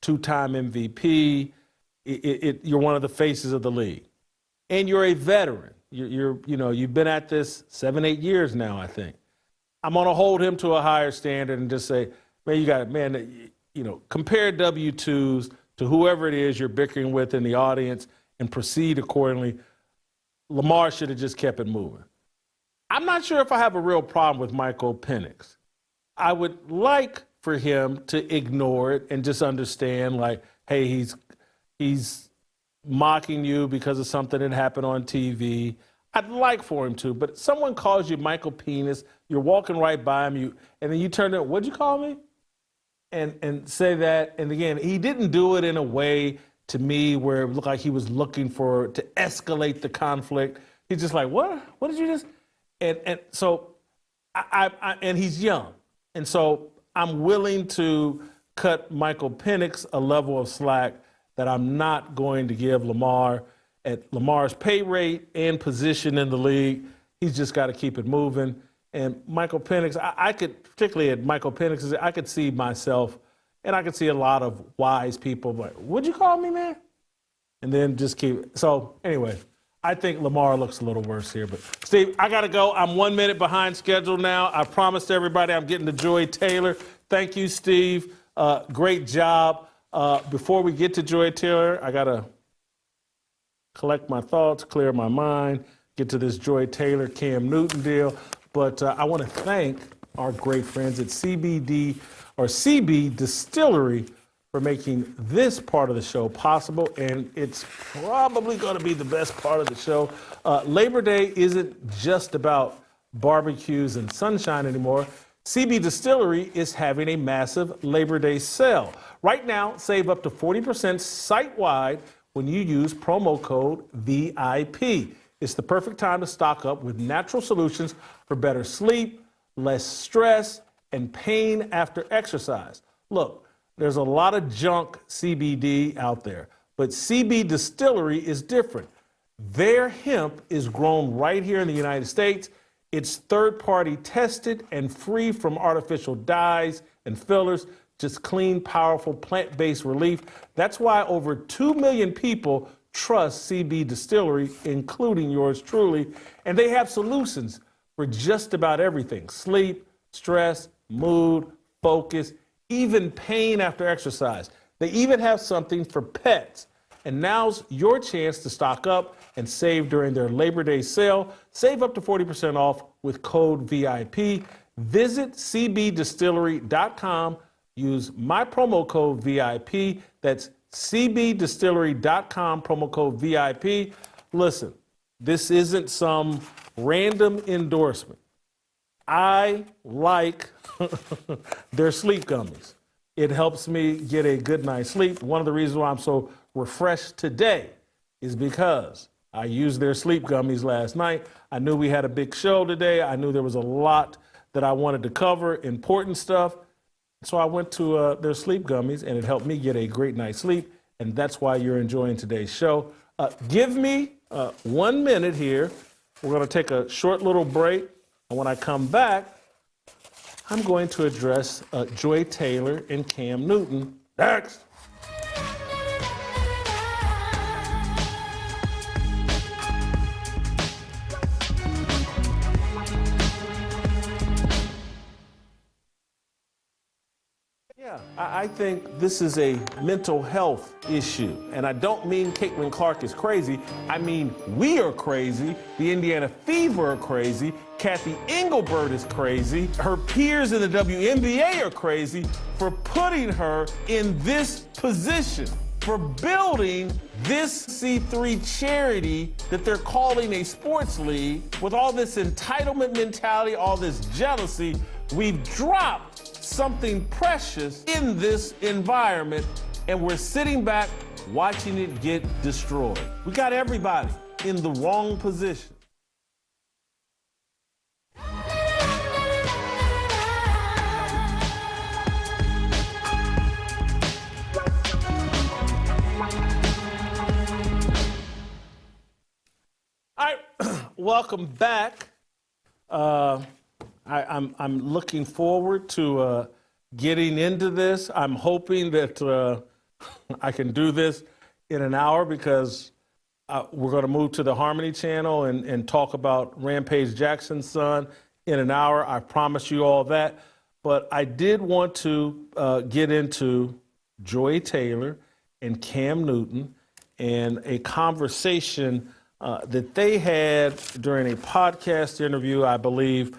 Two-time MVP. You're one of the faces of the league. And you're a veteran. You've been at this 7-8 years now, I think. I'm going to hold him to a higher standard and just say, compare W-2s to whoever it is you're bickering with in the audience and proceed accordingly. Lamar should have just kept it moving. I'm not sure if I have a real problem with Michael Penix. I would like for him to ignore it and just understand, like, hey, he's mocking you because of something that happened on TV. I'd like for him to, but someone calls you Michael Penis, you're walking right by him, and then you turn to, what'd you call me? And say that. And again, he didn't do it in a way to me where it looked like he was looking to escalate the conflict. He's just like, what? What did you just? And so, and he's young. And so I'm willing to cut Michael Penix a level of slack that I'm not going to give Lamar at Lamar's pay rate and position in the league. He's just got to keep it moving. And Michael Penix, I could, particularly at Michael Penix, I could see myself, and I could see a lot of wise people like, what'd you call me, man? And then just keep. So anyway, I think Lamar looks a little worse here. But Steve, I got to go. I'm 1 minute behind schedule now. I promised everybody I'm getting to Joy Taylor. Thank you, Steve. Great job. Before we get to Joy Taylor, I got to collect my thoughts, clear my mind, get to this Joy Taylor, Cam Newton deal. But I want to thank our great friends at CBD or CB Distillery for making this part of the show possible, and it's probably going to be the best part of the show. Labor Day isn't just about barbecues and sunshine anymore. CB Distillery is having a massive Labor Day sale. Right now, save up to 40% site-wide when you use promo code VIP. It's the perfect time to stock up with natural solutions for better sleep, less stress, and pain after exercise. Look, there's a lot of junk CBD out there, but CB Distillery is different. Their hemp is grown right here in the United States. It's third-party tested and free from artificial dyes and fillers, just clean, powerful, plant-based relief. That's why over 2 million people trust CB Distillery, including yours truly, and they have solutions for just about everything: sleep, stress, mood, focus, even pain after exercise. They even have something for pets. And now's your chance to stock up and save during their Labor Day sale. Save up to 40% off with code VIP. Visit cbdistillery.com. Use my promo code VIP. That's cbdistillery.com, promo code VIP. Listen, this isn't some random endorsement. I like their sleep gummies. It helps me get a good night's sleep. One of the reasons why I'm so refreshed today is because I used their sleep gummies last night. I knew we had a big show today. I knew there was a lot that I wanted to cover, important stuff. So I went to their sleep gummies, and it helped me get a great night's sleep, and that's why you're enjoying today's show. Give me 1 minute here. We're going to take a short little break, and when I come back, I'm going to address Joy Taylor and Cam Newton. Next. Yeah, I think this is a mental health issue. And I don't mean Caitlin Clark is crazy. I mean, we are crazy. The Indiana Fever are crazy. Kathy Engelbert is crazy. Her peers in the WNBA are crazy for putting her in this position, for building this C3 charity that they're calling a sports league with all this entitlement mentality, all this jealousy. We've dropped something precious in this environment, and we're sitting back watching it get destroyed. We got everybody in the wrong position. All right, welcome back. I'm looking forward to getting into this. I'm hoping that I can do this in an hour because We're going to move to the Harmony Channel and talk about Rampage Jackson's son in an hour. I promise you all that. But I did want to get into Joy Taylor and Cam Newton and a conversation that they had during a podcast interview, I believe,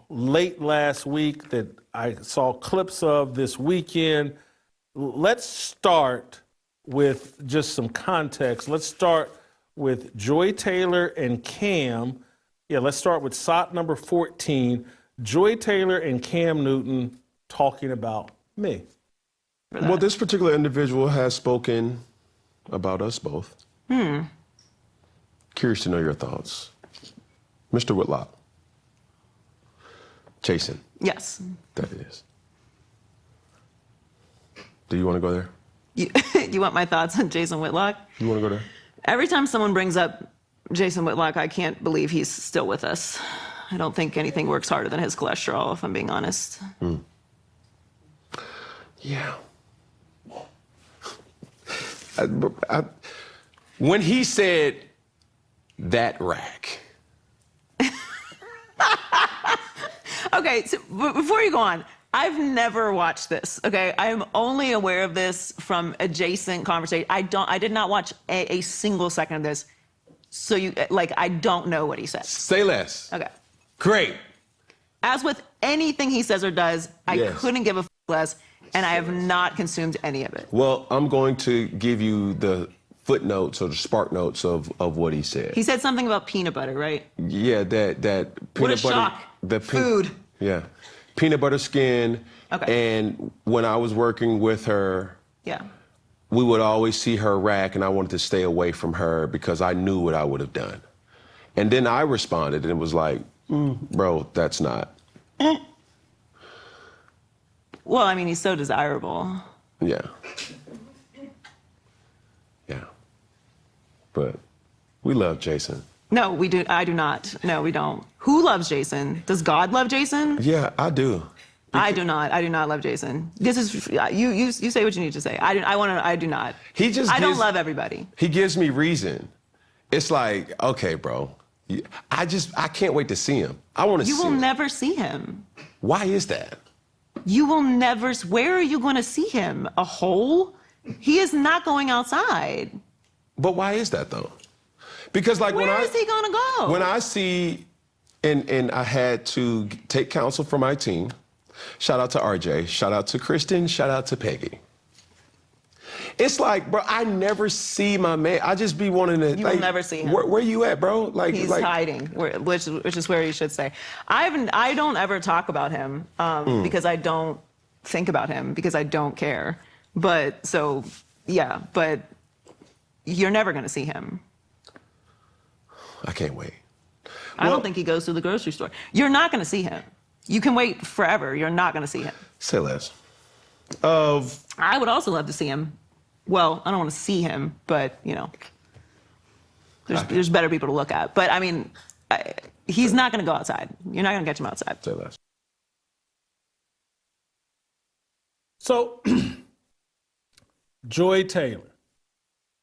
late last week that I saw clips of this weekend. Let's start with just some context. Let's start with Joy Taylor and Cam. Yeah, let's start with SOT number 14. Joy Taylor and Cam Newton talking about me. Well, this particular individual has spoken about us both. Curious to know your thoughts. Mr. Whitlock. Jason. Yes. That is. Do you want to go there? You want my thoughts on Jason Whitlock? You want to go there? Every time someone brings up Jason Whitlock, I can't believe he's still with us. I don't think anything works harder than his cholesterol, if I'm being honest. Yeah. When he said that rack. Okay, so before you go on, I've never watched this, okay? I am only aware of this from adjacent conversation. I did not watch a single second of this. So I don't know what he said. Say less. Okay. Great. As with anything he says or does, I couldn't give a less, and I have not consumed any of it. Well, I'm going to give you the footnotes or the spark notes of what he said. He said something about peanut butter, right? Yeah, that peanut What a butter. shock. Food. Yeah. Peanut butter skin. Okay. And when I was working with her, Yeah. we would always see her rack, and I wanted to stay away from her because I knew what I would have done. And then I responded, and it was like, bro, that's not. Well, I mean, he's so desirable. Yeah. Yeah. But we love Jason. No, we do. I do not. No, we don't. Who loves Jason? Does God love Jason? Yeah, I do. I do not. I do not love Jason. This is you say what you need to say. I do not. I don't love everybody. He gives me reason. It's like, okay, bro. I can't wait to see him. I want to see him. You will never see him. Why is that? You will never. Where are you going to see him? A hole? He is not going outside. But why is that though? Because like where is he going to go? When I see, and I had to take counsel from my team. Shout out to RJ. Shout out to Kristen. Shout out to Peggy. It's like, bro, I never see my man. I just be wanting to. You will never see him. Where you at, bro? He's hiding, which is where you should say. I don't ever talk about him because I don't think about him because I don't care. But so yeah, but you're never going to see him. I can't wait. I don't think he goes to the grocery store. You're not going to see him. You can wait forever. You're not going to see him. Say less. I would also love to see him. Well, I don't want to see him, but, there's better people to look at. But, I mean, he's not going to go outside. You're not going to catch him outside. Say less. So, Joy Taylor.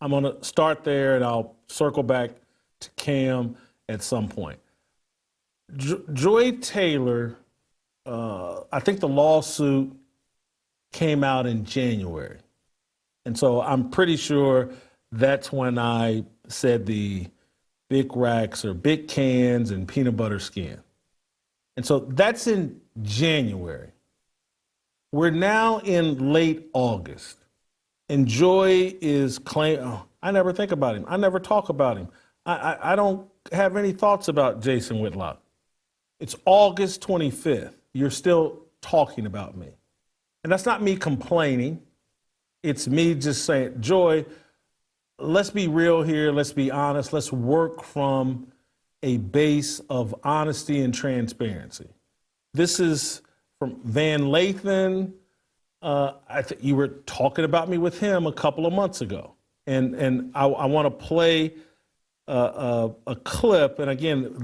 I'm going to start there, and I'll circle back to Cam at some point. Joy Taylor, I think the lawsuit came out in January. And so I'm pretty sure that's when I said the big racks or big cans and peanut butter skin. And so that's in January. We're now in late August. And Joy is claiming, I never think about him. I never talk about him. I don't have any thoughts about Jason Whitlock. It's August 25th. You're still talking about me. And that's not me complaining. It's me just saying, Joy, let's be real here. Let's be honest. Let's work from a base of honesty and transparency. This is from Van Lathan. I think you were talking about me with him a couple of months ago. And I want to play a clip. And again,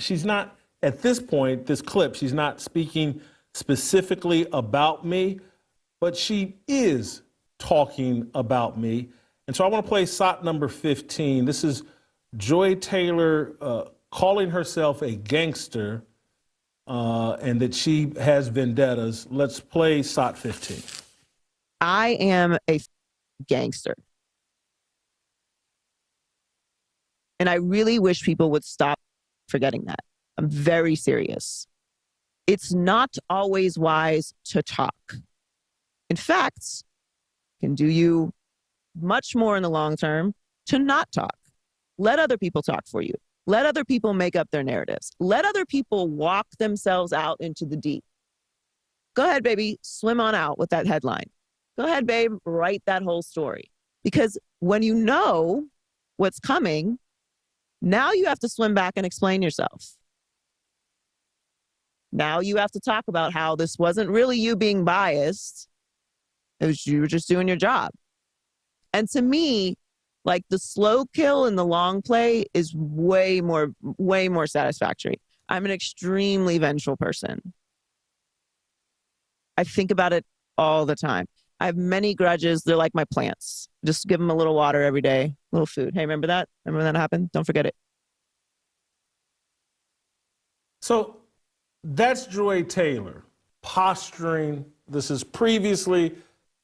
she's not, at this point, this clip, she's not speaking specifically about me, but she is talking about me. And so I want to play SOT number 15. This is Joy Taylor calling herself a gangster and that she has vendettas. Let's play SOT 15. I am a gangster. And I really wish people would stop forgetting that. I'm very serious. It's not always wise to talk. In fact, it can do you much more in the long term to not talk. Let other people talk for you. Let other people make up their narratives. Let other people walk themselves out into the deep. Go ahead, baby, swim on out with that headline. Go ahead, babe, write that whole story. Because when you know what's coming, now you have to swim back and explain yourself. Now you have to talk about how this wasn't really you being biased. It was you were just doing your job. And to me, like the slow kill and the long play is way more satisfactory. I'm an extremely vengeful person. I think about it all the time. I have many grudges. They're like my plants. Just give them a little water every day, a little food. Hey, remember that? Remember when that happened? Don't forget it. So that's Joy Taylor posturing. This is previously,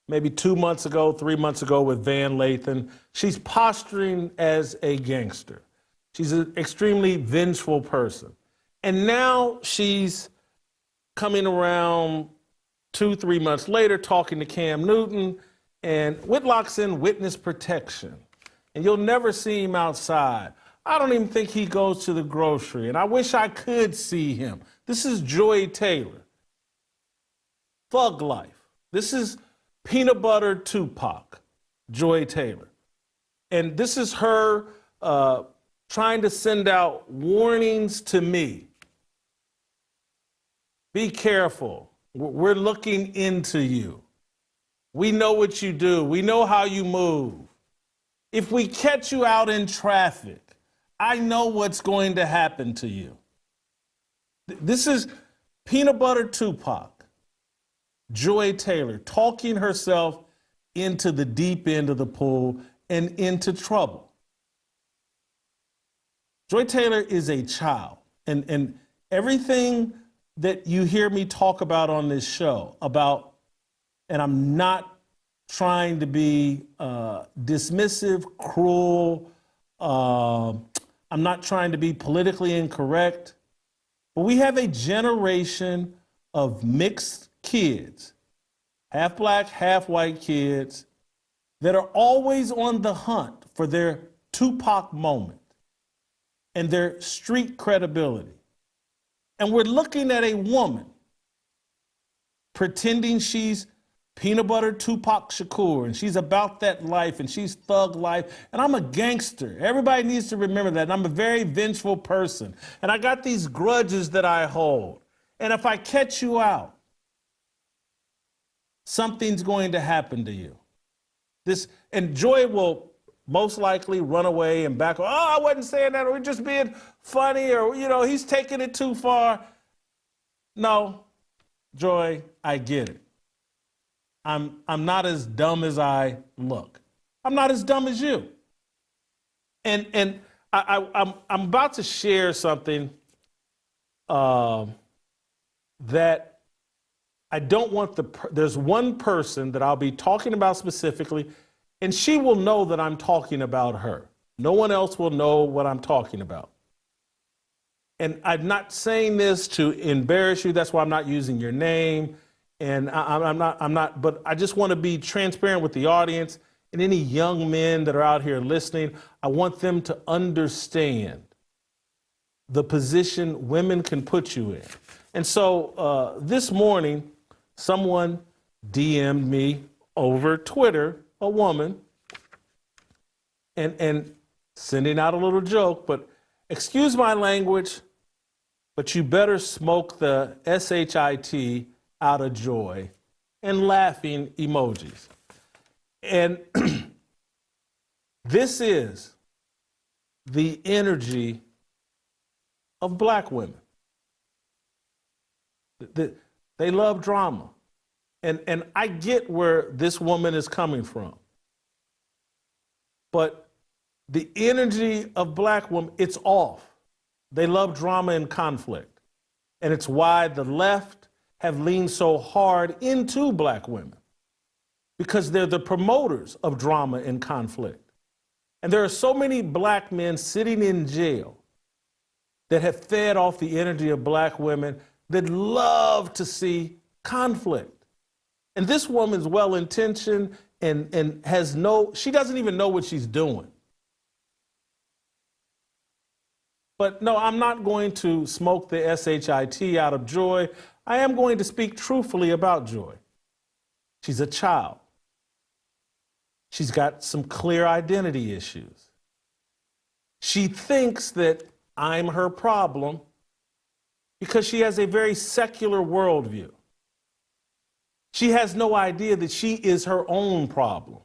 maybe 2 months ago, 3 months ago with Van Lathan. She's posturing as a gangster. She's an extremely vengeful person. And now she's coming around 2-3 months later talking to Cam Newton, and Whitlock's in witness protection. And you'll never see him outside. I don't even think he goes to the grocery, and I wish I could see him. This is Joy Taylor. Thug life. This is peanut butter Tupac, Joy Taylor. And this is her trying to send out warnings to me. Be careful. We're looking into you. We know what you do. We know how you move. If we catch you out in traffic, I know what's going to happen to you. This is peanut butter Tupac, Joy Taylor, talking herself into the deep end of the pool and into trouble. Joy Taylor is a child, and everything that you hear me talk about on this show about, and I'm not trying to be dismissive, cruel, I'm not trying to be politically incorrect, but we have a generation of mixed kids, half black, half white kids, that are always on the hunt for their Tupac moment and their street credibility. And we're looking at a woman pretending she's peanut butter Tupac Shakur, and she's about that life, and she's thug life, and I'm a gangster. Everybody needs to remember that, and I'm a very vengeful person, and I got these grudges that I hold. And if I catch you out, something's going to happen to you. And Joy will most likely run away and back, I wasn't saying that, or we're just being funny, or, he's taking it too far. No, Joy, I get it. I'm not as dumb as I look. I'm not as dumb as you. And I'm about to share something that I don't want there's one person that I'll be talking about specifically, and she will know that I'm talking about her. No one else will know what I'm talking about. And I'm not saying this to embarrass you. That's why I'm not using your name. And I'm not, but I just want to be transparent with the audience and any young men that are out here listening. I want them to understand the position women can put you in. And so this morning, someone DM'd me over Twitter, a woman, and sending out a little joke, but excuse my language, but you better smoke the SHIT out of Joy, and laughing emojis. And this is the energy of black women. They love drama. And I get where this woman is coming from. but the energy of black women, it's off. They love drama and conflict. And it's why the left have leaned so hard into black women, because they're the promoters of drama and conflict. And there are so many black men sitting in jail that have fed off the energy of black women that love to see conflict. And this woman's well-intentioned and she doesn't even know what she's doing. But no, I'm not going to smoke the SHIT out of Joy. I am going to speak truthfully about Joy. She's a child. She's got some clear identity issues. She thinks that I'm her problem because she has a very secular worldview. She has no idea that she is her own problem.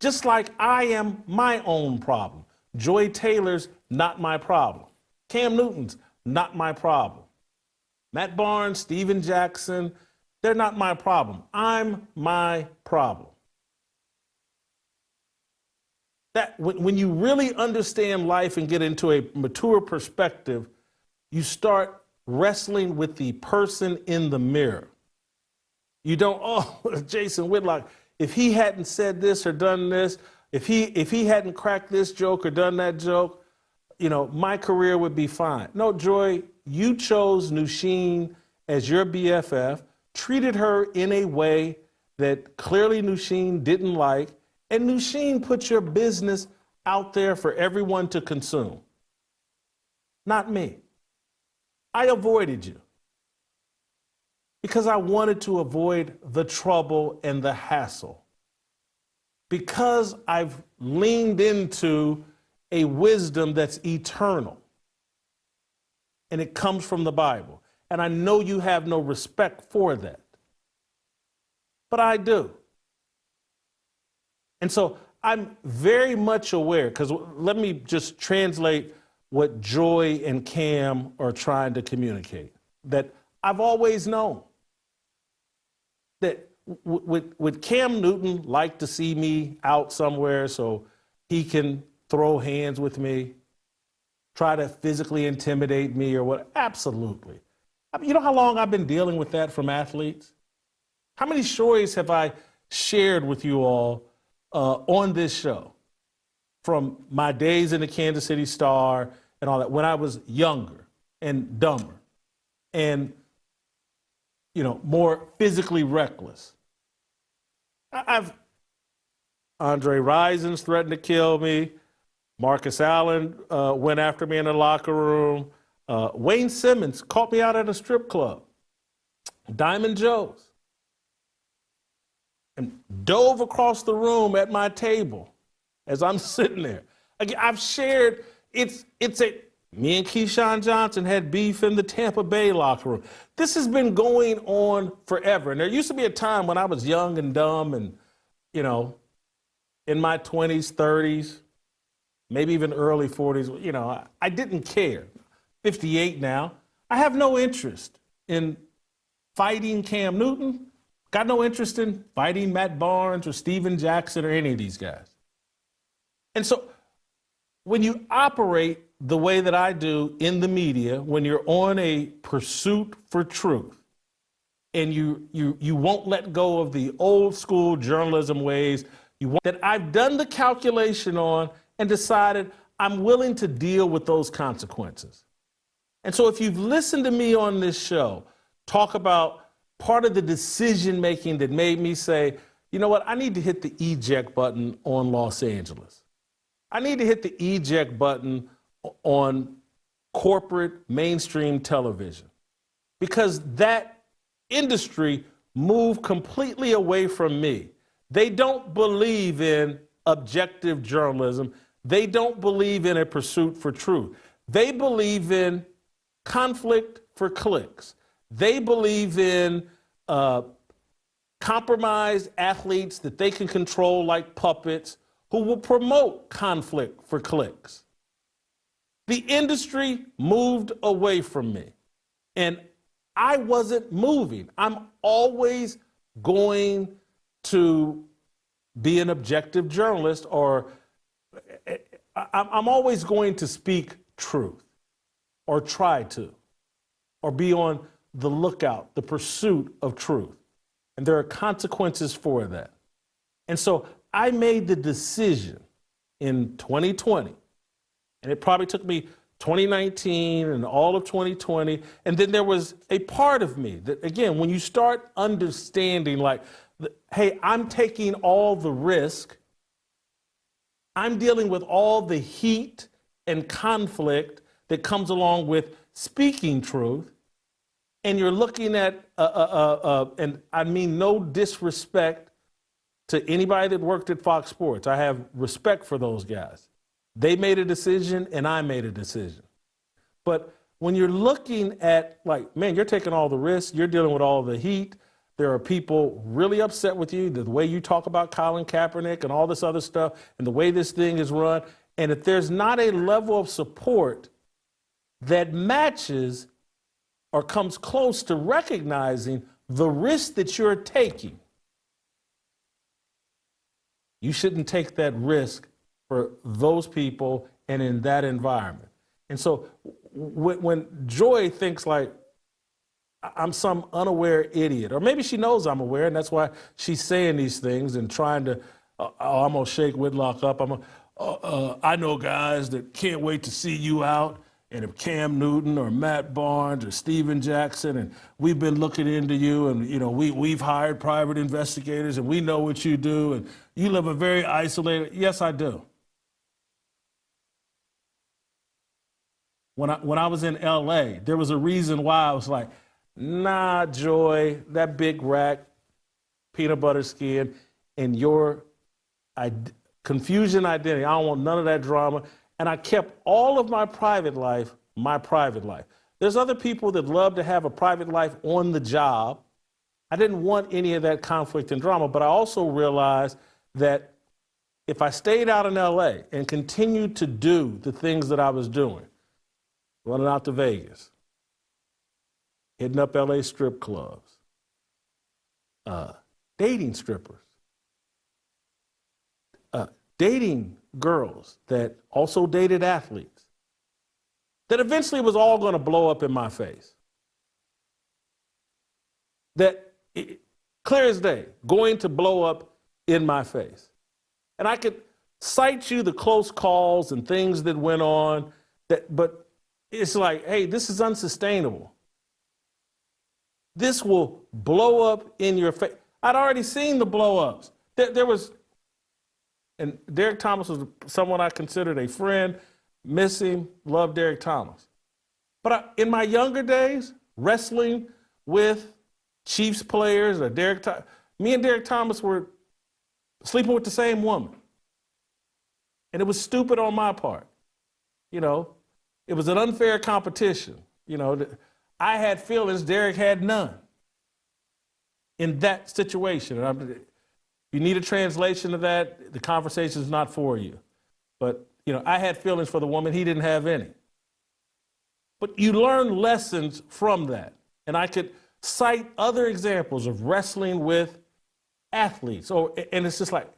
Just like I am my own problem. Joy Taylor's not my problem. Cam Newton's not my problem. Matt Barnes, Steven Jackson, they're not my problem. I'm my problem. That when you really understand life and get into a mature perspective, you start wrestling with the person in the mirror. You don't, Jason Whitlock, if he hadn't said this or done this, if he hadn't cracked this joke or done that joke, my career would be fine. No, Joy, you chose Nusheen as your BFF, treated her in a way that clearly Nusheen didn't like, and Nusheen put your business out there for everyone to consume. Not me. I avoided you because I wanted to avoid the trouble and the hassle. Because I've leaned into a wisdom that's eternal, and it comes from the Bible. And I know you have no respect for that, but I do. And so I'm very much aware, because let me just translate what Joy and Cam are trying to communicate, that I've always known that would Cam Newton like to see me out somewhere so he can throw hands with me, try to physically intimidate me or what? Absolutely. You know how long I've been dealing with that from athletes? How many stories have I shared with you all on this show from my days in the Kansas City Star and all that, when I was younger and dumber and, more physically reckless? Andre Rison's threatened to kill me. Marcus Allen went after me in the locker room. Wayne Simmons caught me out at a strip club. Diamond Joe's. And dove across the room at my table as I'm sitting there. Again, I've shared, me and Keyshawn Johnson had beef in the Tampa Bay locker room. This has been going on forever. And there used to be a time when I was young and dumb and, in my 20s, 30s, maybe even early 40s, I didn't care. 58 now. I have no interest in fighting Cam Newton. Got no interest in fighting Matt Barnes or Steven Jackson or any of these guys. And so when you operate the way that I do in the media, when you're on a pursuit for truth and you won't let go of the old school journalism ways, that I've done the calculation on and decided I'm willing to deal with those consequences. And so if you've listened to me on this show talk about part of the decision-making that made me say, you know what, I need to hit the eject button on Los Angeles. I need to hit the eject button on corporate mainstream television, because that industry moved completely away from me. They don't believe in objective journalism. They don't believe in a pursuit for truth. They believe in conflict for clicks. They believe in compromised athletes that they can control like puppets who will promote conflict for clicks. The industry moved away from me, and I wasn't moving. I'm always going to be an objective journalist or I'm always going to speak truth, or try to, or be on the lookout, the pursuit of truth. And there are consequences for that. And so I made the decision in 2020, and it probably took me 2019 and all of 2020. And then there was a part of me that, again, when you start understanding, like, hey, I'm taking all the risk, I'm dealing with all the heat and conflict that comes along with speaking truth, and you're looking at, and I mean no disrespect to anybody that worked at Fox Sports. I have respect for those guys. They made a decision and I made a decision. But when you're looking at, like, man, you're taking all the risks, you're dealing with all the heat, there are people really upset with you, the way you talk about Colin Kaepernick and all this other stuff, and the way this thing is run. And if there's not a level of support that matches or comes close to recognizing the risk that you're taking, you shouldn't take that risk for those people and in that environment. And so when Joy thinks like, I'm some unaware idiot, or maybe she knows I'm aware, and that's why she's saying these things and trying to, I'm gonna shake Whitlock up. I know guys that can't wait to see you out, and if Cam Newton or Matt Barnes or Steven Jackson, and we've been looking into you, and you know we've hired private investigators, and we know what you do, and you live a very isolated. Yes, I do. When I was in LA, there was a reason why I was like, nah, Joy, that big rack, peanut butter skin, and your confusion identity. I don't want none of that drama. And I kept all of my private life, my private life. There's other people that love to have a private life on the job. I didn't want any of that conflict and drama, but I also realized that if I stayed out in LA and continued to do the things that I was doing, running out to Vegas, hitting up LA strip clubs, dating strippers, dating girls that also dated athletes, that eventually was all going to blow up in my face. Clear as day, going to blow up in my face. And I could cite you the close calls and things that went on, but it's like, hey, this is unsustainable. This will blow up in your face. I'd already seen the blow-ups. There was, and Derek Thomas was someone I considered a friend, miss him, love Derek Thomas. But in my younger days, wrestling with Chiefs players or me and Derek Thomas were sleeping with the same woman. And it was stupid on my part. You know, it was an unfair competition. You know, I had feelings, Derek had none in that situation. And you need a translation of that, the conversation is not for you. But, you know, I had feelings for the woman, he didn't have any. But you learn lessons from that. And I could cite other examples of wrestling with athletes. And it's just like,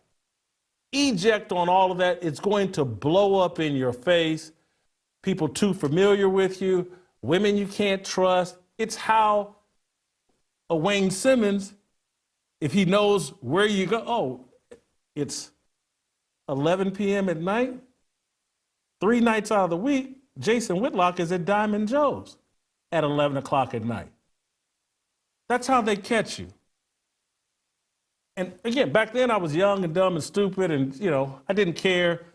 eject on all of that. It's going to blow up in your face. People too familiar with you, women you can't trust. It's how a Wayne Simmons, if he knows where you go, oh, it's 11 p.m. at night, 3 nights out of the week, Jason Whitlock is at Diamond Joe's at 11 o'clock at night. That's how they catch you. And again, back then I was young and dumb and stupid and, you know, I didn't care.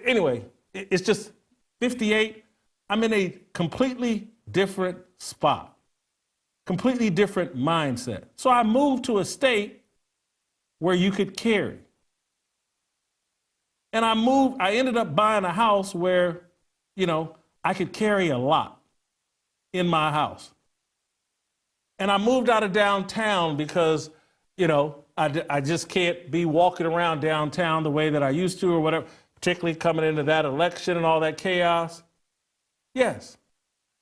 Anyway, it's just 58. I'm in a completely different spot, completely different mindset. So I moved to a state where you could carry. And I ended up buying a house where, you know, I could carry a lot in my house. And I moved out of downtown because, you know, I just can't be walking around downtown the way that I used to or whatever, particularly coming into that election and all that chaos. Yes,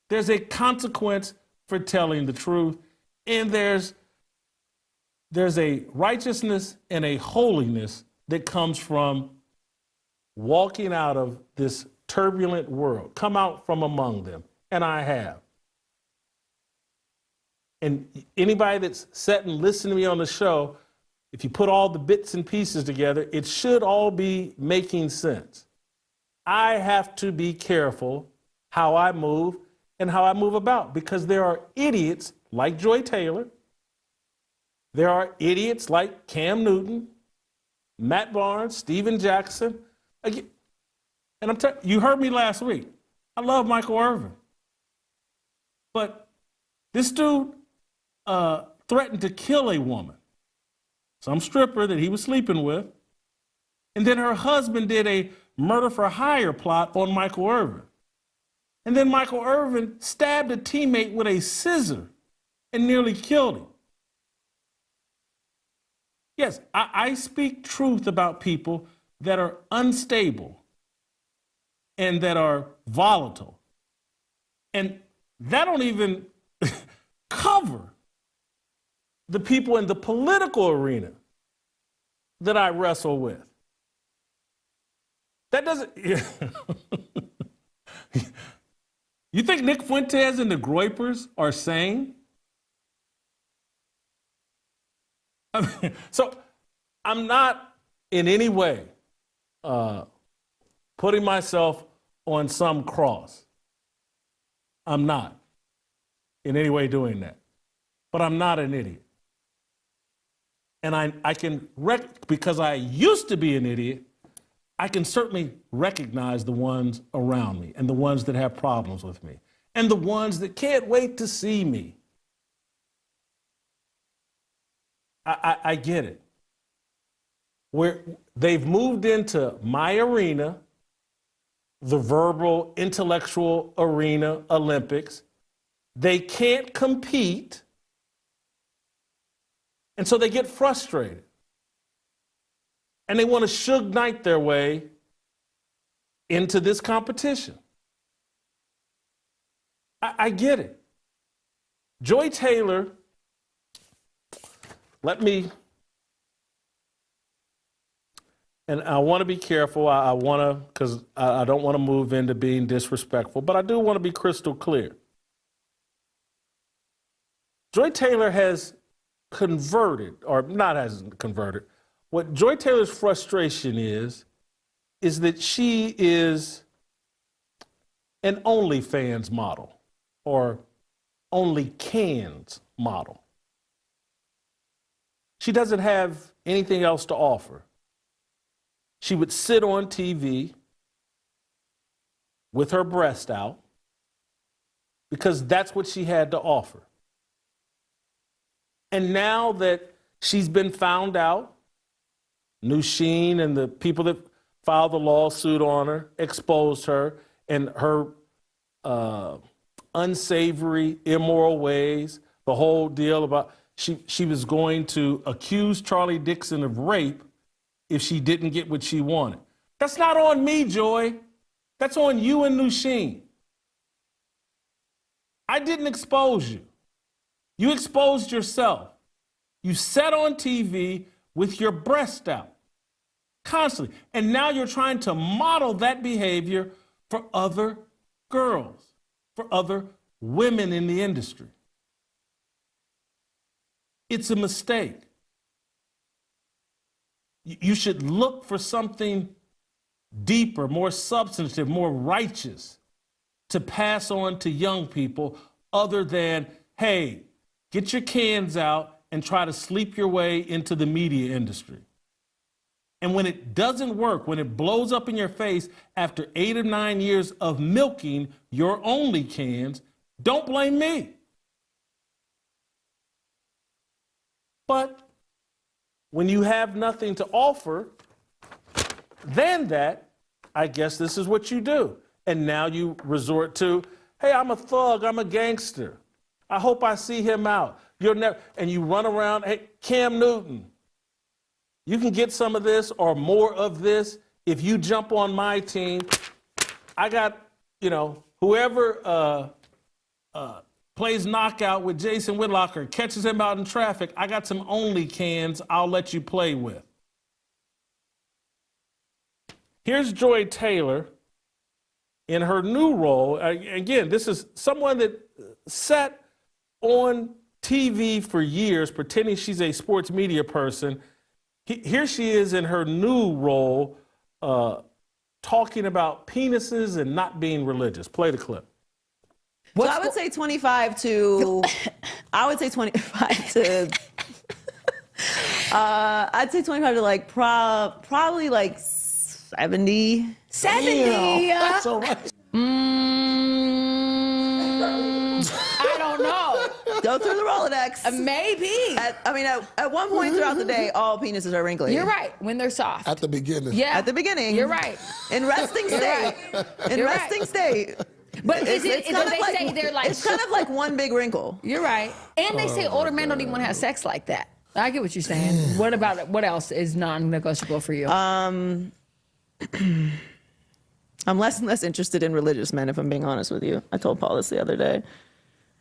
there's a consequence for telling the truth, and there's a righteousness and a holiness that comes from walking out of this turbulent world, come out from among them, and I have. And anybody that's sat and listened to me on the show, if you put all the bits and pieces together, it should all be making sense. I have to be careful how I move and how I move about, because there are idiots like Joy Taylor. There are idiots like Cam Newton, Matt Barnes, Steven Jackson. And you heard me last week. I love Michael Irvin. But this dude threatened to kill a woman, some stripper that he was sleeping with. And then her husband did a murder for hire plot on Michael Irvin. And then Michael Irvin stabbed a teammate with a scissor and nearly killed him. Yes, I speak truth about people that are unstable and that are volatile. And that don't even cover the people in the political arena that I wrestle with. That doesn't... You think Nick Fuentes and the Groypers are sane? So I'm not in any way putting myself on some cross. I'm not in any way doing that. But I'm not an idiot. And I can, because I used to be an idiot, I can certainly recognize the ones around me and the ones that have problems with me and the ones that can't wait to see me. I get it. Where they've moved into my arena, the verbal, intellectual arena, Olympics. They can't compete. And so they get frustrated. And they want to Suge Knight their way into this competition. I get it. Joy Taylor, and I want to be careful. I want to, because I don't want to move into being disrespectful, but I do want to be crystal clear. Joy Taylor has converted, or not hasn't converted. What Joy Taylor's frustration is that she is an OnlyFans model or OnlyCans model. She doesn't have anything else to offer. She would sit on TV with her breast out because that's what she had to offer. And now that she's been found out, Nusheen and the people that filed the lawsuit on her exposed her and her unsavory, immoral ways, the whole deal about she was going to accuse Charlie Dixon of rape if she didn't get what she wanted. That's not on me, Joy. That's on you and Nusheen. I didn't expose you. You exposed yourself. You sat on TV with your breast out constantly. And now you're trying to model that behavior for other girls, for other women in the industry. It's a mistake. You should look for something deeper, more substantive, more righteous to pass on to young people other than, hey, get your cans out and try to sleep your way into the media industry. And when it doesn't work, when it blows up in your face after 8 or 9 years of milking your only cans, don't blame me. But when you have nothing to offer, then that, I guess this is what you do. And now you resort to, hey, I'm a thug, I'm a gangster. I hope I see him out. You're never, and you run around, hey, Cam Newton, you can get some of this or more of this if you jump on my team. I got, whoever plays knockout with Jason Whitlock or catches him out in traffic, I got some only cans I'll let you play with. Here's Joy Taylor in her new role. Again, this is someone that sat on TV for years pretending she's a sports media person. Here she is in her new role talking about penises and not being religious. Play the clip. So I would say 25 to, I'd say 25 to like probably like 70. 70. That's all right. I don't know. Go through the Rolodex. Maybe. At one point throughout the day, all penises are wrinkly. You're right. When they're soft. At the beginning. Yeah. At the beginning. You're right. In resting state. In You're resting state. But is it kind of they say they're like it's kind of like one big wrinkle. You're right. And they say older men don't even want to have sex like that. I get what you're saying. What about it? What else is non-negotiable for you? I'm less and less interested in religious men, if I'm being honest with you. I told Paul this the other day.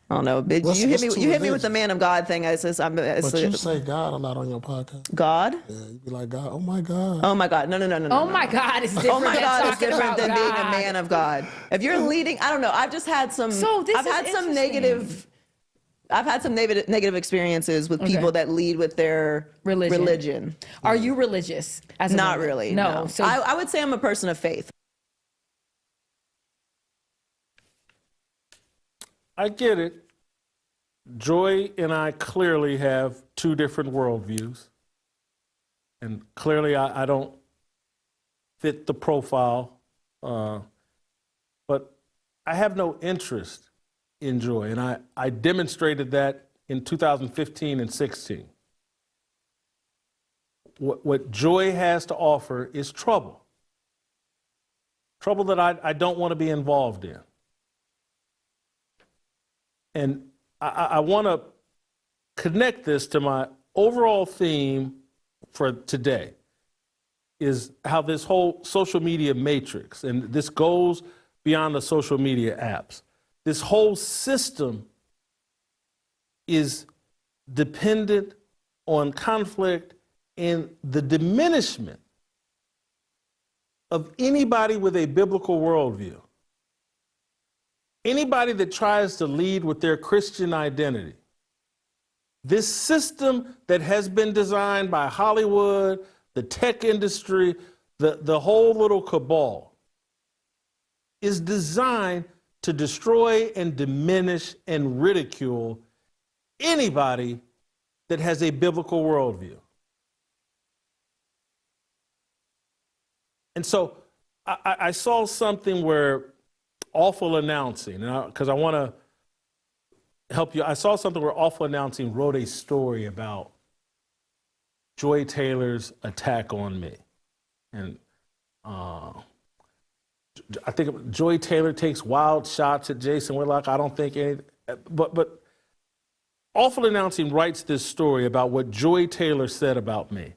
I don't know. You hit me with the man of God thing. But you say God a lot on your podcast. God? Yeah, you be like, God, oh my God. Oh my God. No. Oh my God is different. Oh my God is different than being a God. man of God. If you're leading, I don't know. I've just had some. I've had some negative experiences with people that lead with their religion. Are you religious? As a Not woman? really. No. So I would say I'm a person of faith. I get it. Joy and I clearly have two different worldviews. And clearly I don't fit the profile. But I have no interest in Joy. And I demonstrated that in 2015 and 16. What Joy has to offer is trouble. Trouble that I don't want to be involved in. And I want to connect this to my overall theme for today, is how this whole social media matrix, and this goes beyond the social media apps, this whole system is dependent on conflict and the diminishment of anybody with a biblical worldview. Anybody that tries to lead with their Christian identity. This system that has been designed by Hollywood, the tech industry, the whole little cabal, is designed to destroy and diminish and ridicule anybody that has a biblical worldview. And so I saw something where Awful Announcing, because I want to help you. I saw something where Awful Announcing wrote a story about Joy Taylor's attack on me. And I think Joy Taylor takes wild shots at Jason Whitlock. I don't think any, but Awful Announcing writes this story about what Joy Taylor said about me.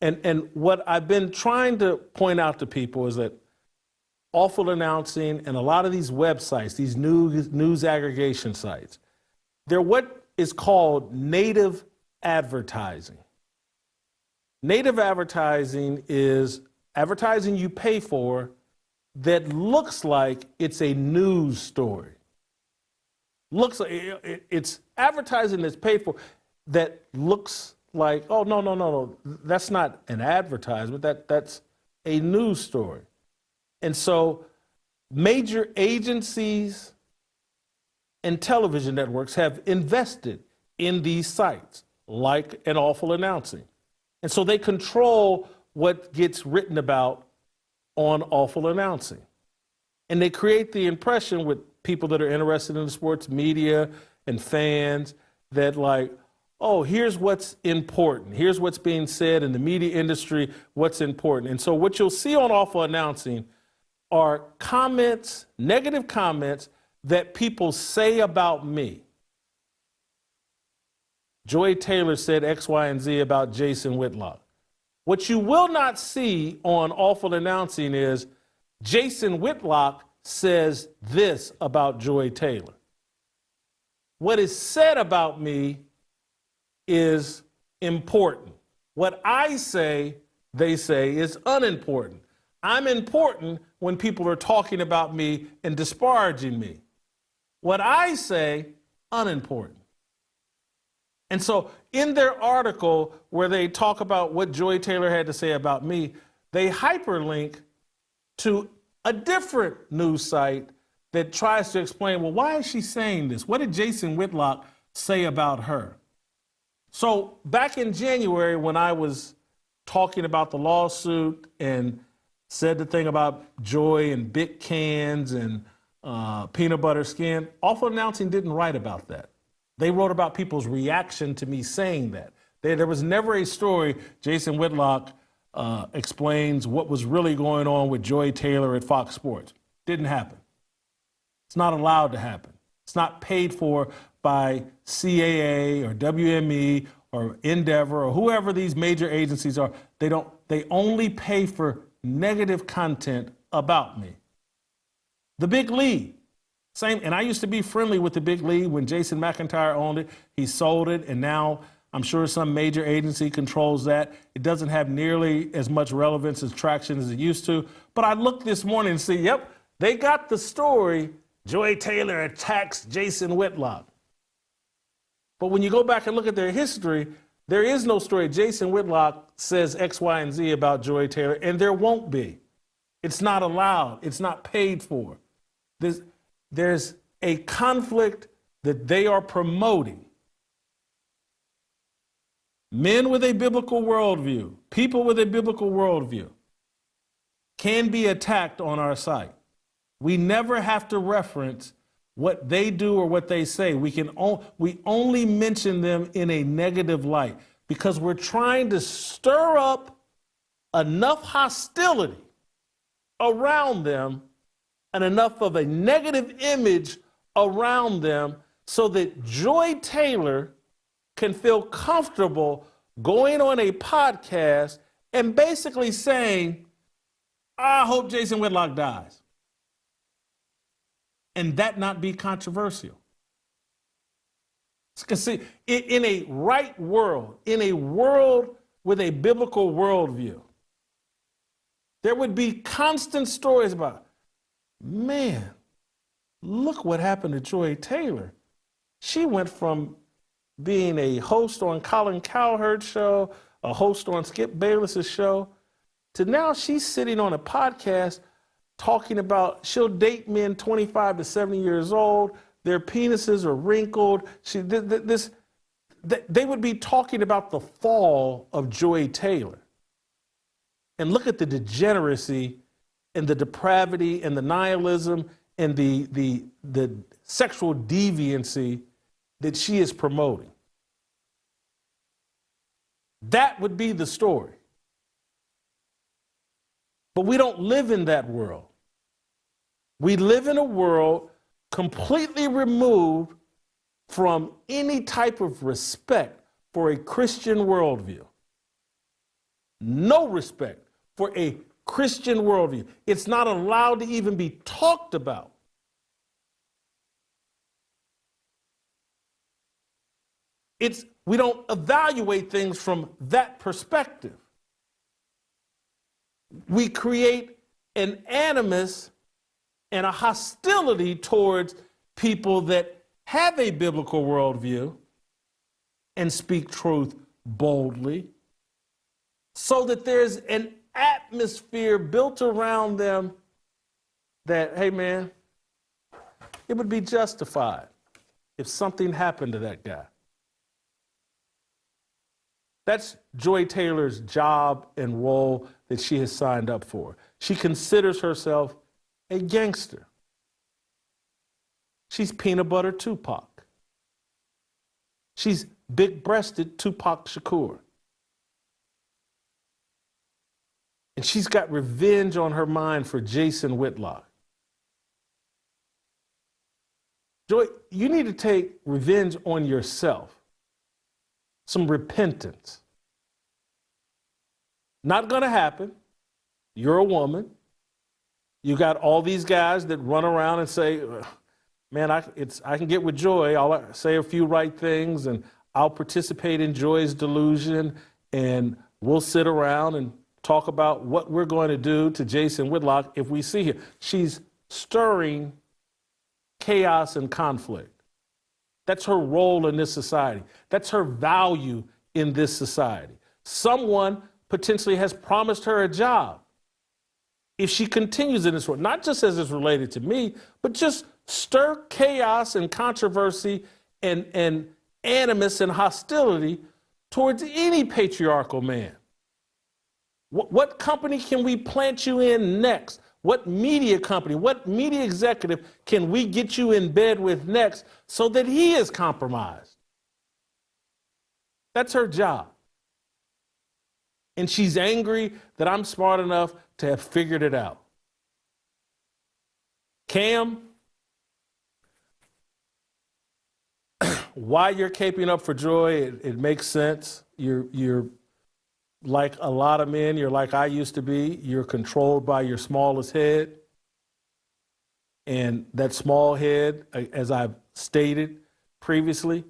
And what I've been trying to point out to people is that Awful Announcing and a lot of these websites, these news aggregation sites, they're what is called native advertising. Native advertising is advertising you pay for that looks like it's a news story. Looks like it's advertising that's paid for that looks like, oh, no, that's not an advertisement, that's a news story. And so major agencies and television networks have invested in these sites, like an Awful Announcing. And so they control what gets written about on Awful Announcing. And they create the impression with people that are interested in the sports media and fans that like, oh, here's what's important. Here's what's being said in the media industry, what's important. And so what you'll see on Awful Announcing are comments, negative comments that people say about me. Joy Taylor said X, Y, and Z about Jason Whitlock. What you will not see on Awful Announcing is Jason Whitlock says this about Joy Taylor. What is said about me is important. What I say, they say, is unimportant. I'm important when people are talking about me and disparaging me. What I say, unimportant. And so in their article where they talk about what Joy Taylor had to say about me, they hyperlink to a different news site that tries to explain, well, why is she saying this? What did Jason Whitlock say about her? So back in January, when I was talking about the lawsuit and said the thing about Joy and big cans and peanut butter skin, Awful Announcing didn't write about that. They wrote about people's reaction to me saying that. There was never a story, Jason Whitlock explains what was really going on with Joy Taylor at Fox Sports. Didn't happen. It's not allowed to happen. It's not paid for by CAA or WME or Endeavor or whoever these major agencies are. They only pay for negative content about me. The Big League, same, and I used to be friendly with the Big League when Jason McIntyre owned it. He sold it, and now I'm sure some major agency controls that. It doesn't have nearly as much relevance as traction as it used to. But I looked this morning and see, yep, they got the story, Joy Taylor attacks Jason Whitlock. But when you go back and look at their history, there is no story. Jason Whitlock says X, Y, and Z about Joy Taylor, and there won't be. It's not allowed. It's not paid for. There's a conflict that they are promoting. Men with a biblical worldview, people with a biblical worldview, can be attacked on our site. We never have to reference what they do or what they say. We only mention them in a negative light because we're trying to stir up enough hostility around them and enough of a negative image around them so that Joy Taylor can feel comfortable going on a podcast and basically saying, I hope Jason Whitlock dies. And that not be controversial. Because see, in a right world, in a world with a biblical worldview, there would be constant stories about, man, look what happened to Joy Taylor. She went from being a host on Colin Cowherd's show, a host on Skip Bayless's show, to now she's sitting on a podcast talking about she'll date men 25 to 70 years old, their penises are wrinkled. They would be talking about the fall of Joy Taylor. And look at the degeneracy and the depravity and the nihilism and the sexual deviancy that she is promoting. That would be the story. But we don't live in that world. We live in a world completely removed from any type of respect for a Christian worldview. No respect for a Christian worldview. It's not allowed to even be talked about. We don't evaluate things from that perspective. We create an animus and a hostility towards people that have a biblical worldview and speak truth boldly, so that there's an atmosphere built around them that, hey man, it would be justified if something happened to that guy. That's Joy Taylor's job and role that she has signed up for. She considers herself a gangster. She's peanut butter Tupac. She's big-breasted Tupac Shakur. And she's got revenge on her mind for Jason Whitlock. Joy, you need to take revenge on yourself. Some repentance. Not gonna happen. You're a woman. You got all these guys that run around and say, man, I can get with Joy. I'll say a few right things and I'll participate in Joy's delusion and we'll sit around and talk about what we're going to do to Jason Whitlock if we see her. She's stirring chaos and conflict. That's her role in this society. That's her value in this society. Someone potentially has promised her a job. If she continues in this role, not just as it's related to me, but just stir chaos and controversy and animus and hostility towards any patriarchal man. What company can we plant you in next? What media company, what media executive can we get you in bed with next so that he is compromised? That's her job. And she's angry that I'm smart enough to have figured it out. Cam, why you're caping up for joy, it makes sense. You're like a lot of men, you're like I used to be. You're controlled by your smallest head. And that small head, as I've stated previously,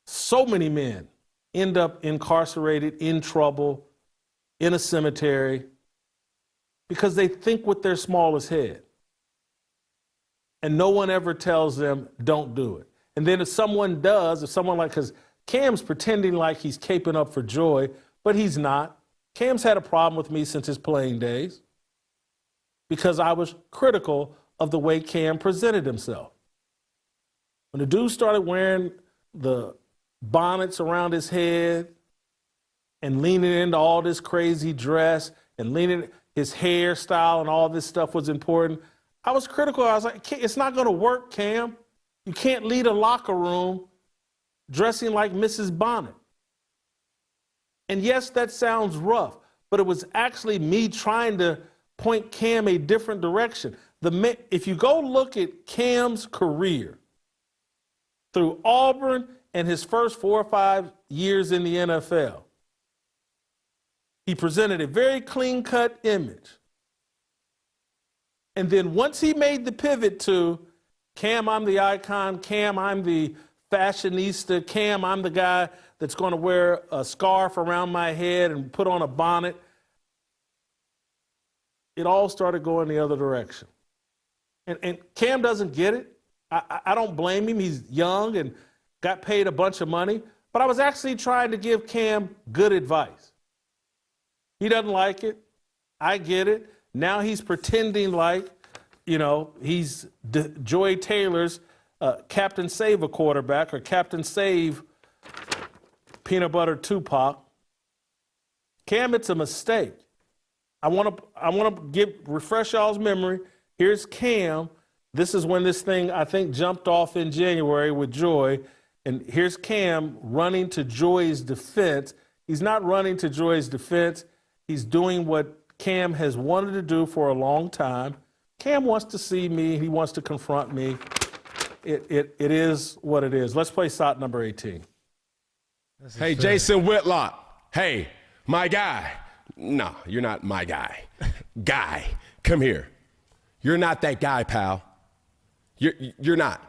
so many men end up incarcerated, in trouble, in a cemetery, because they think with their smallest head. And no one ever tells them, don't do it. And then if someone does, because Cam's pretending like he's caping up for joy, but he's not. Cam's had a problem with me since his playing days because I was critical of the way Cam presented himself. When the dude started wearing the bonnets around his head and leaning into all this crazy dress and leaning, his hairstyle and all this stuff was important, I was critical. I was like, it's not going to work, Cam. You can't lead a locker room dressing like Mrs. Bonnet. And yes, that sounds rough, but it was actually me trying to point Cam a different direction. If you go look at Cam's career through Auburn and his first 4 or 5 years in the NFL, he presented a very clean-cut image. And then once he made the pivot to, Cam, I'm the icon, Cam, I'm the fashionista, Cam, I'm the guy that's going to wear a scarf around my head and put on a bonnet, it all started going the other direction. And Cam doesn't get it. I don't blame him. He's young and got paid a bunch of money. But I was actually trying to give Cam good advice. He doesn't like it. I get it. Now he's pretending like, he's Joy Taylor's Captain Save a quarterback or Captain Save Peanut Butter Tupac. Cam, it's a mistake. I want to refresh y'all's memory. Here's Cam. This is when this thing, I think, jumped off in January with Joy. And here's Cam running to Joy's defense. He's not running to Joy's defense. He's doing what Cam has wanted to do for a long time. Cam wants to see me. He wants to confront me. It is what it is. Let's play shot number 18. Hey, Jason Whitlock. Hey, my guy. No, you're not my guy. Guy, come here. You're not that guy, pal. You're not.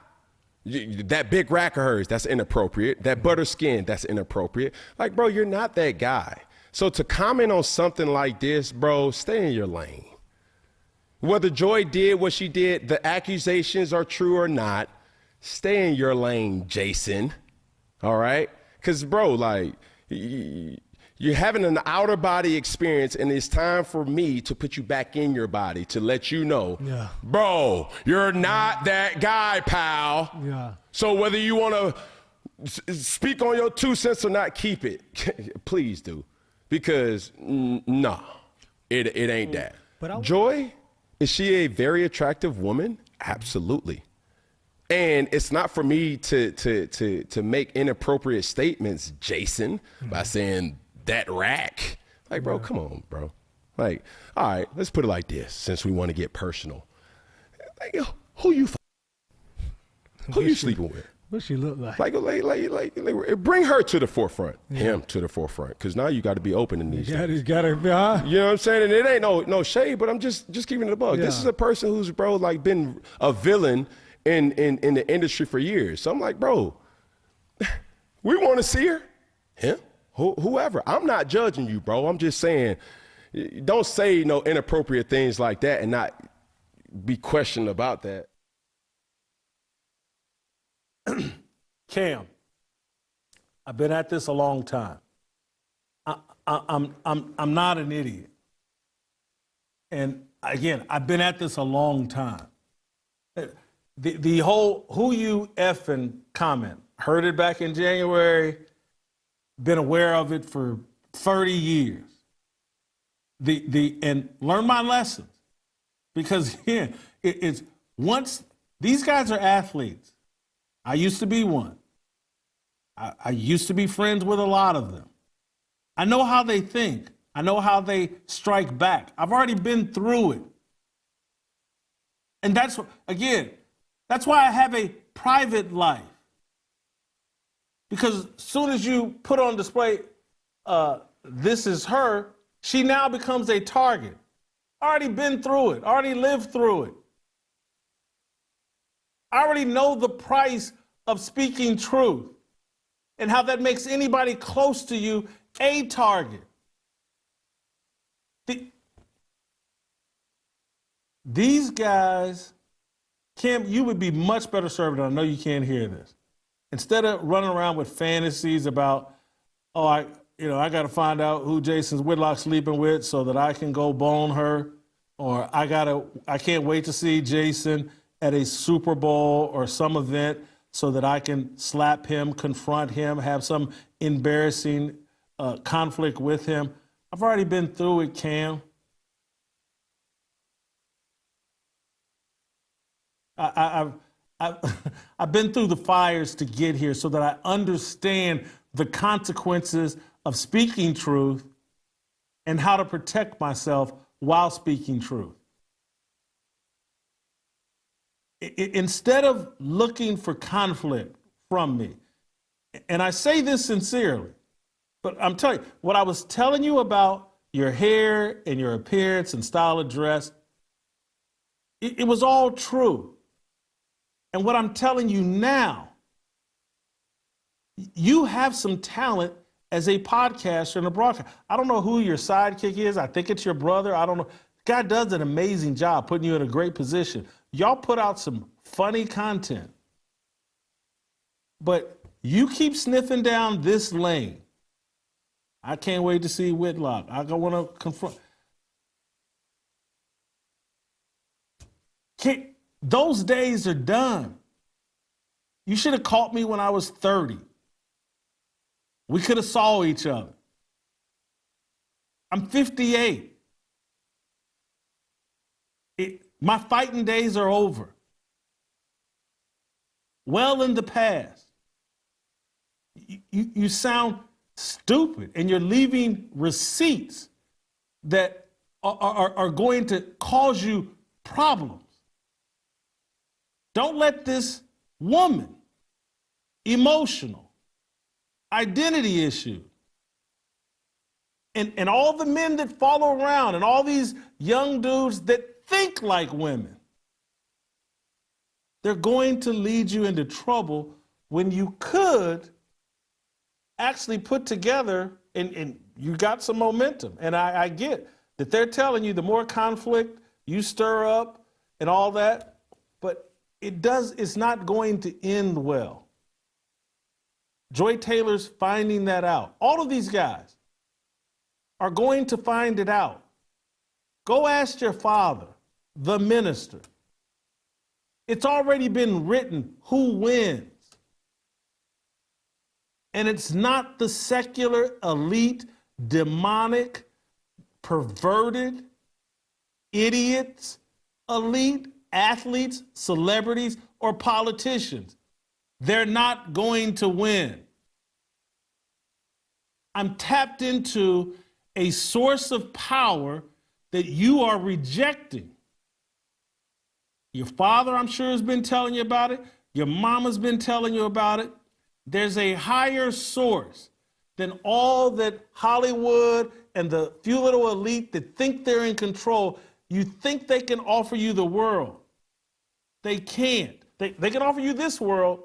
That big rack of hers, that's inappropriate. That butter skin, that's inappropriate. Like, bro, you're not that guy. So to comment on something like this, bro, stay in your lane. Whether Joy did what she did, the accusations are true or not, stay in your lane, Jason. All right? Because, bro, like, you're having an outer body experience, and it's time for me to put you back in your body to let you know, bro, you're not that guy, pal. Yeah. So whether you want to speak on your 2 cents or not, keep it. Please do. Because, no, it ain't that. Joy, is she a very attractive woman? Absolutely. And it's not for me to make inappropriate statements, Jason, by saying that rack. Like, bro, come on, bro. Like, all right, let's put it like this, since we want to get personal. Like, who you sleeping with? What she look like? Like, bring her to the forefront, him to the forefront, because now you got to be open in these things. You gotta be, huh? You know what I'm saying? And it ain't no shade, but I'm just keeping it a bug. Yeah. This is a person who's, bro, like been a villain in the industry for years. So I'm like, bro, we want to see her, him, whoever. I'm not judging you, bro. I'm just saying, don't say no inappropriate things like that and not be questioned about that. Cam, I've been at this a long time. I'm not an idiot. And again, I've been at this a long time. The whole "who you effing" comment, heard it back in January, been aware of it for 30 years. And learn my lessons. Because again, it's once these guys are athletes. I used to be one. I used to be friends with a lot of them. I know how they think. I know how they strike back. I've already been through it. And that's why I have a private life. Because as soon as you put on display, this is her, she now becomes a target. Already been through it, already lived through it. I already know the price of speaking truth and how that makes anybody close to you a target. These guys, Kim, you would be much better served, and I know you can't hear this. Instead of running around with fantasies about, I got to find out who Jason Whitlock's sleeping with so that I can go bone her, or I can't wait to see Jason at a Super Bowl or some event so that I can slap him, confront him, have some embarrassing conflict with him. I've already been through it, Cam. I've been through the fires to get here so that I understand the consequences of speaking truth and how to protect myself while speaking truth. Instead of looking for conflict from me, and I say this sincerely, but I'm telling you, what I was telling you about your hair and your appearance and style of dress, it was all true. And what I'm telling you now, you have some talent as a podcaster and a broadcaster. I don't know who your sidekick is. I think it's your brother. I don't know. God does an amazing job putting you in a great position. Y'all put out some funny content. But you keep sniffing down this lane. I can't wait to see Whitlock. I want to confront. Those days are done. You should have caught me when I was 30. We could have saw each other. I'm 58. My fighting days are over. Well in the past. You sound stupid, and you're leaving receipts that are going to cause you problems. Don't let this woman, emotional, identity issue, and all the men that follow around and all these young dudes that think like women, they're going to lead you into trouble when you could actually put together, and you got some momentum. And I get that they're telling you the more conflict you stir up and all that, but it's not going to end well. Joy Taylor's finding that out. All of these guys are going to find it out. Go ask your father, the minister. It's already been written who wins. And it's not the secular, elite, demonic, perverted, idiots, elite, athletes, celebrities, or politicians. They're not going to win. I'm tapped into a source of power that you are rejecting. Your father, I'm sure, has been telling you about it. Your mama's been telling you about it. There's a higher source than all that Hollywood and the few little elite that think they're in control. You think they can offer you the world. They can't. They can offer you this world,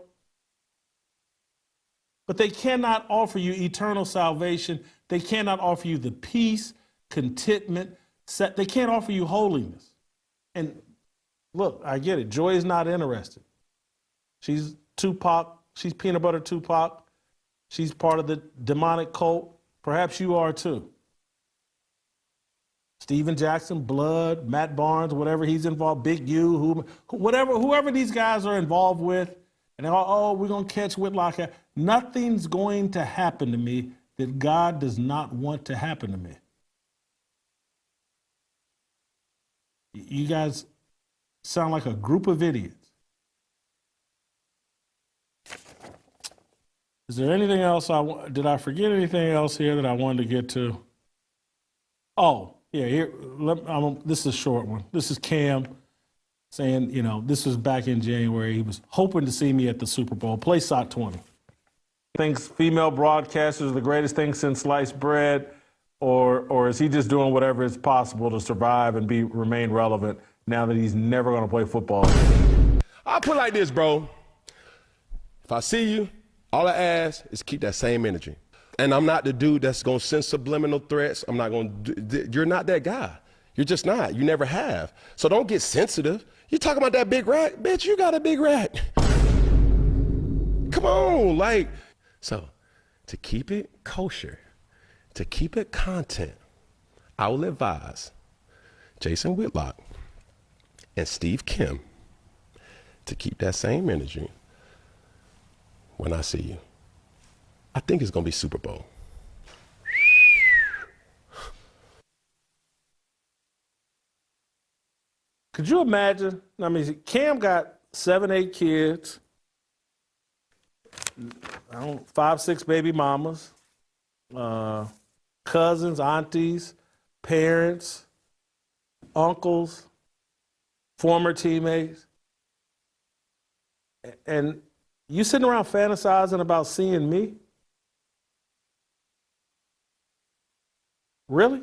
but they cannot offer you eternal salvation. They cannot offer you the peace contentment. They can't offer you holiness. And look, I get it. Joy is not interested. She's Tupac. She's peanut butter Tupac. She's part of the demonic cult. Perhaps you are too. Steven Jackson, Blood, Matt Barnes, whatever he's involved, Big U, whoever these guys are involved with, and they're all, we're going to catch Whitlock. Nothing's going to happen to me that God does not want to happen to me. You guys sound like a group of idiots. Is there anything else did I forget anything else here that I wanted to get to? Oh, yeah, here, this is a short one. This is Cam saying, this was back in January. He was hoping to see me at the Super Bowl. Play SOT 20. Thinks female broadcasters are the greatest thing since sliced bread, or is he just doing whatever is possible to survive and remain relevant now that he's never going to play football again? I'll put it like this, bro. If I see you, all I ask is keep that same energy. And I'm not the dude that's going to send subliminal threats. I'm not going to, you're not that guy. You're just not. You never have. So don't get sensitive. You're talking about that big rack. Bitch, you got a big rack. Come on, so to keep it kosher, to keep it content, I will advise Jason Whitlock and Steve Kim to keep that same energy when I see you. I think it's going to be Super Bowl. Could you imagine? I mean, Cam got 7, 8 kids, 5, 6 baby mamas, cousins, aunties, parents, uncles, former teammates. And you sitting around fantasizing about seeing me? Really?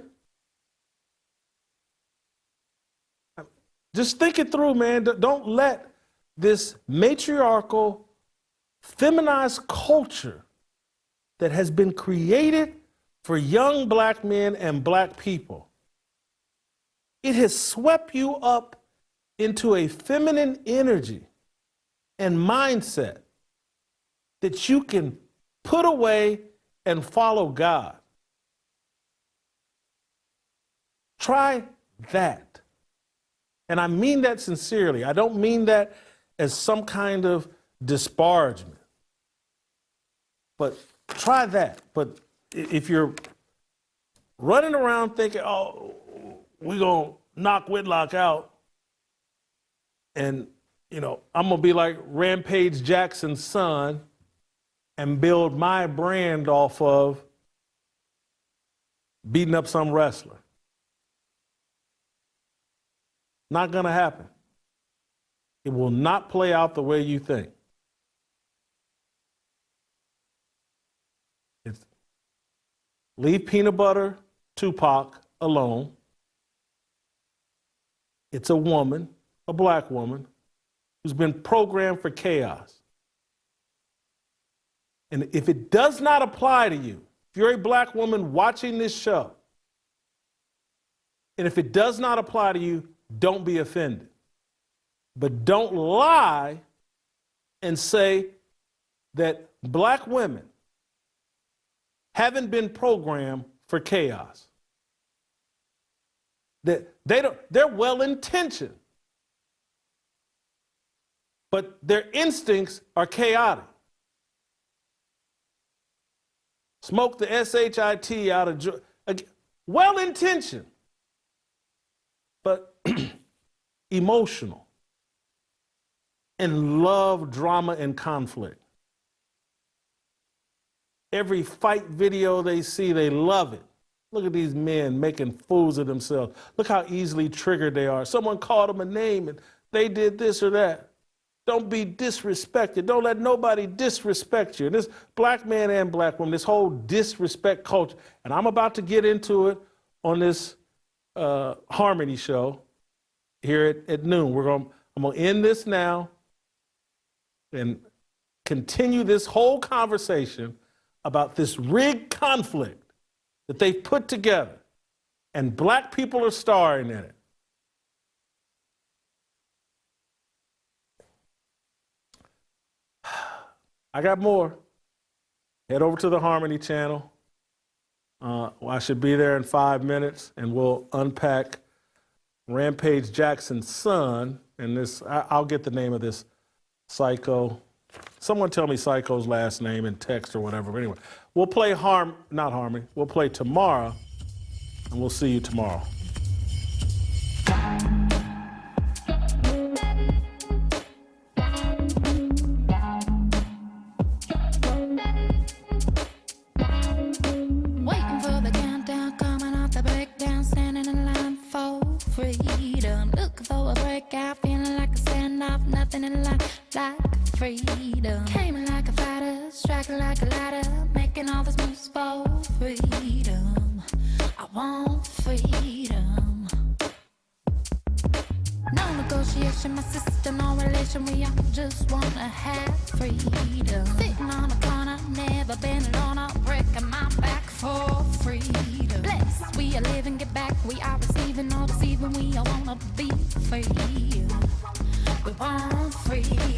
Just think it through, man. Don't let this matriarchal, feminized culture that has been created for young black men and black people, it has swept you up into a feminine energy and mindset that you can put away and follow God. Try that. And I mean that sincerely. I don't mean that as some kind of disparagement. But try that. But if you're running around thinking, oh, we're going to knock Whitlock out, and, I'm going to be like Rampage Jackson's son and build my brand off of beating up some wrestler. Not going to happen. It will not play out the way you think. Leave peanut butter Tupac alone. It's a woman, a black woman, who's been programmed for chaos. And if it does not apply to you, if you're a black woman watching this show, and if it does not apply to you, don't be offended. But don't lie and say that black women haven't been programmed for chaos. That they're well-intentioned, but their instincts are chaotic. Smoke the SHIT out of well-intentioned, but emotional, and love drama and conflict. Every fight video they see, they love it. Look at these men making fools of themselves. Look how easily triggered they are. Someone called them a name and they did this or that. Don't be disrespected. Don't let nobody disrespect you. And this black man and black woman, this whole disrespect culture, and I'm about to get into it on this Harmony show here at noon. I'm going to end this now and continue this whole conversation about this rigged conflict that they've put together and black people are starring in it. I got more. Head over to the Harmony channel. I should be there in 5 minutes, and we'll unpack Rampage Jackson's son. And this, I'll get the name of this psycho. Someone tell me Psycho's last name in text or whatever. But anyway, we'll play not Harmony. We'll play tomorrow, and we'll see you tomorrow. Waiting for the countdown, coming off the breakdown, standing in line for freedom. Looking for a breakout, feeling like a standoff, nothing in life like freedom. Came in like a fighter, striking like a ladder, making all these moves for freedom. I want freedom. No negotiation, my sister, no relation. We all just wanna have freedom. Sitting on a corner, never been alone. I'm breaking my back for freedom. Blessed, we are living, get back. We are receiving, all deceiving. We all wanna be free. We want freedom.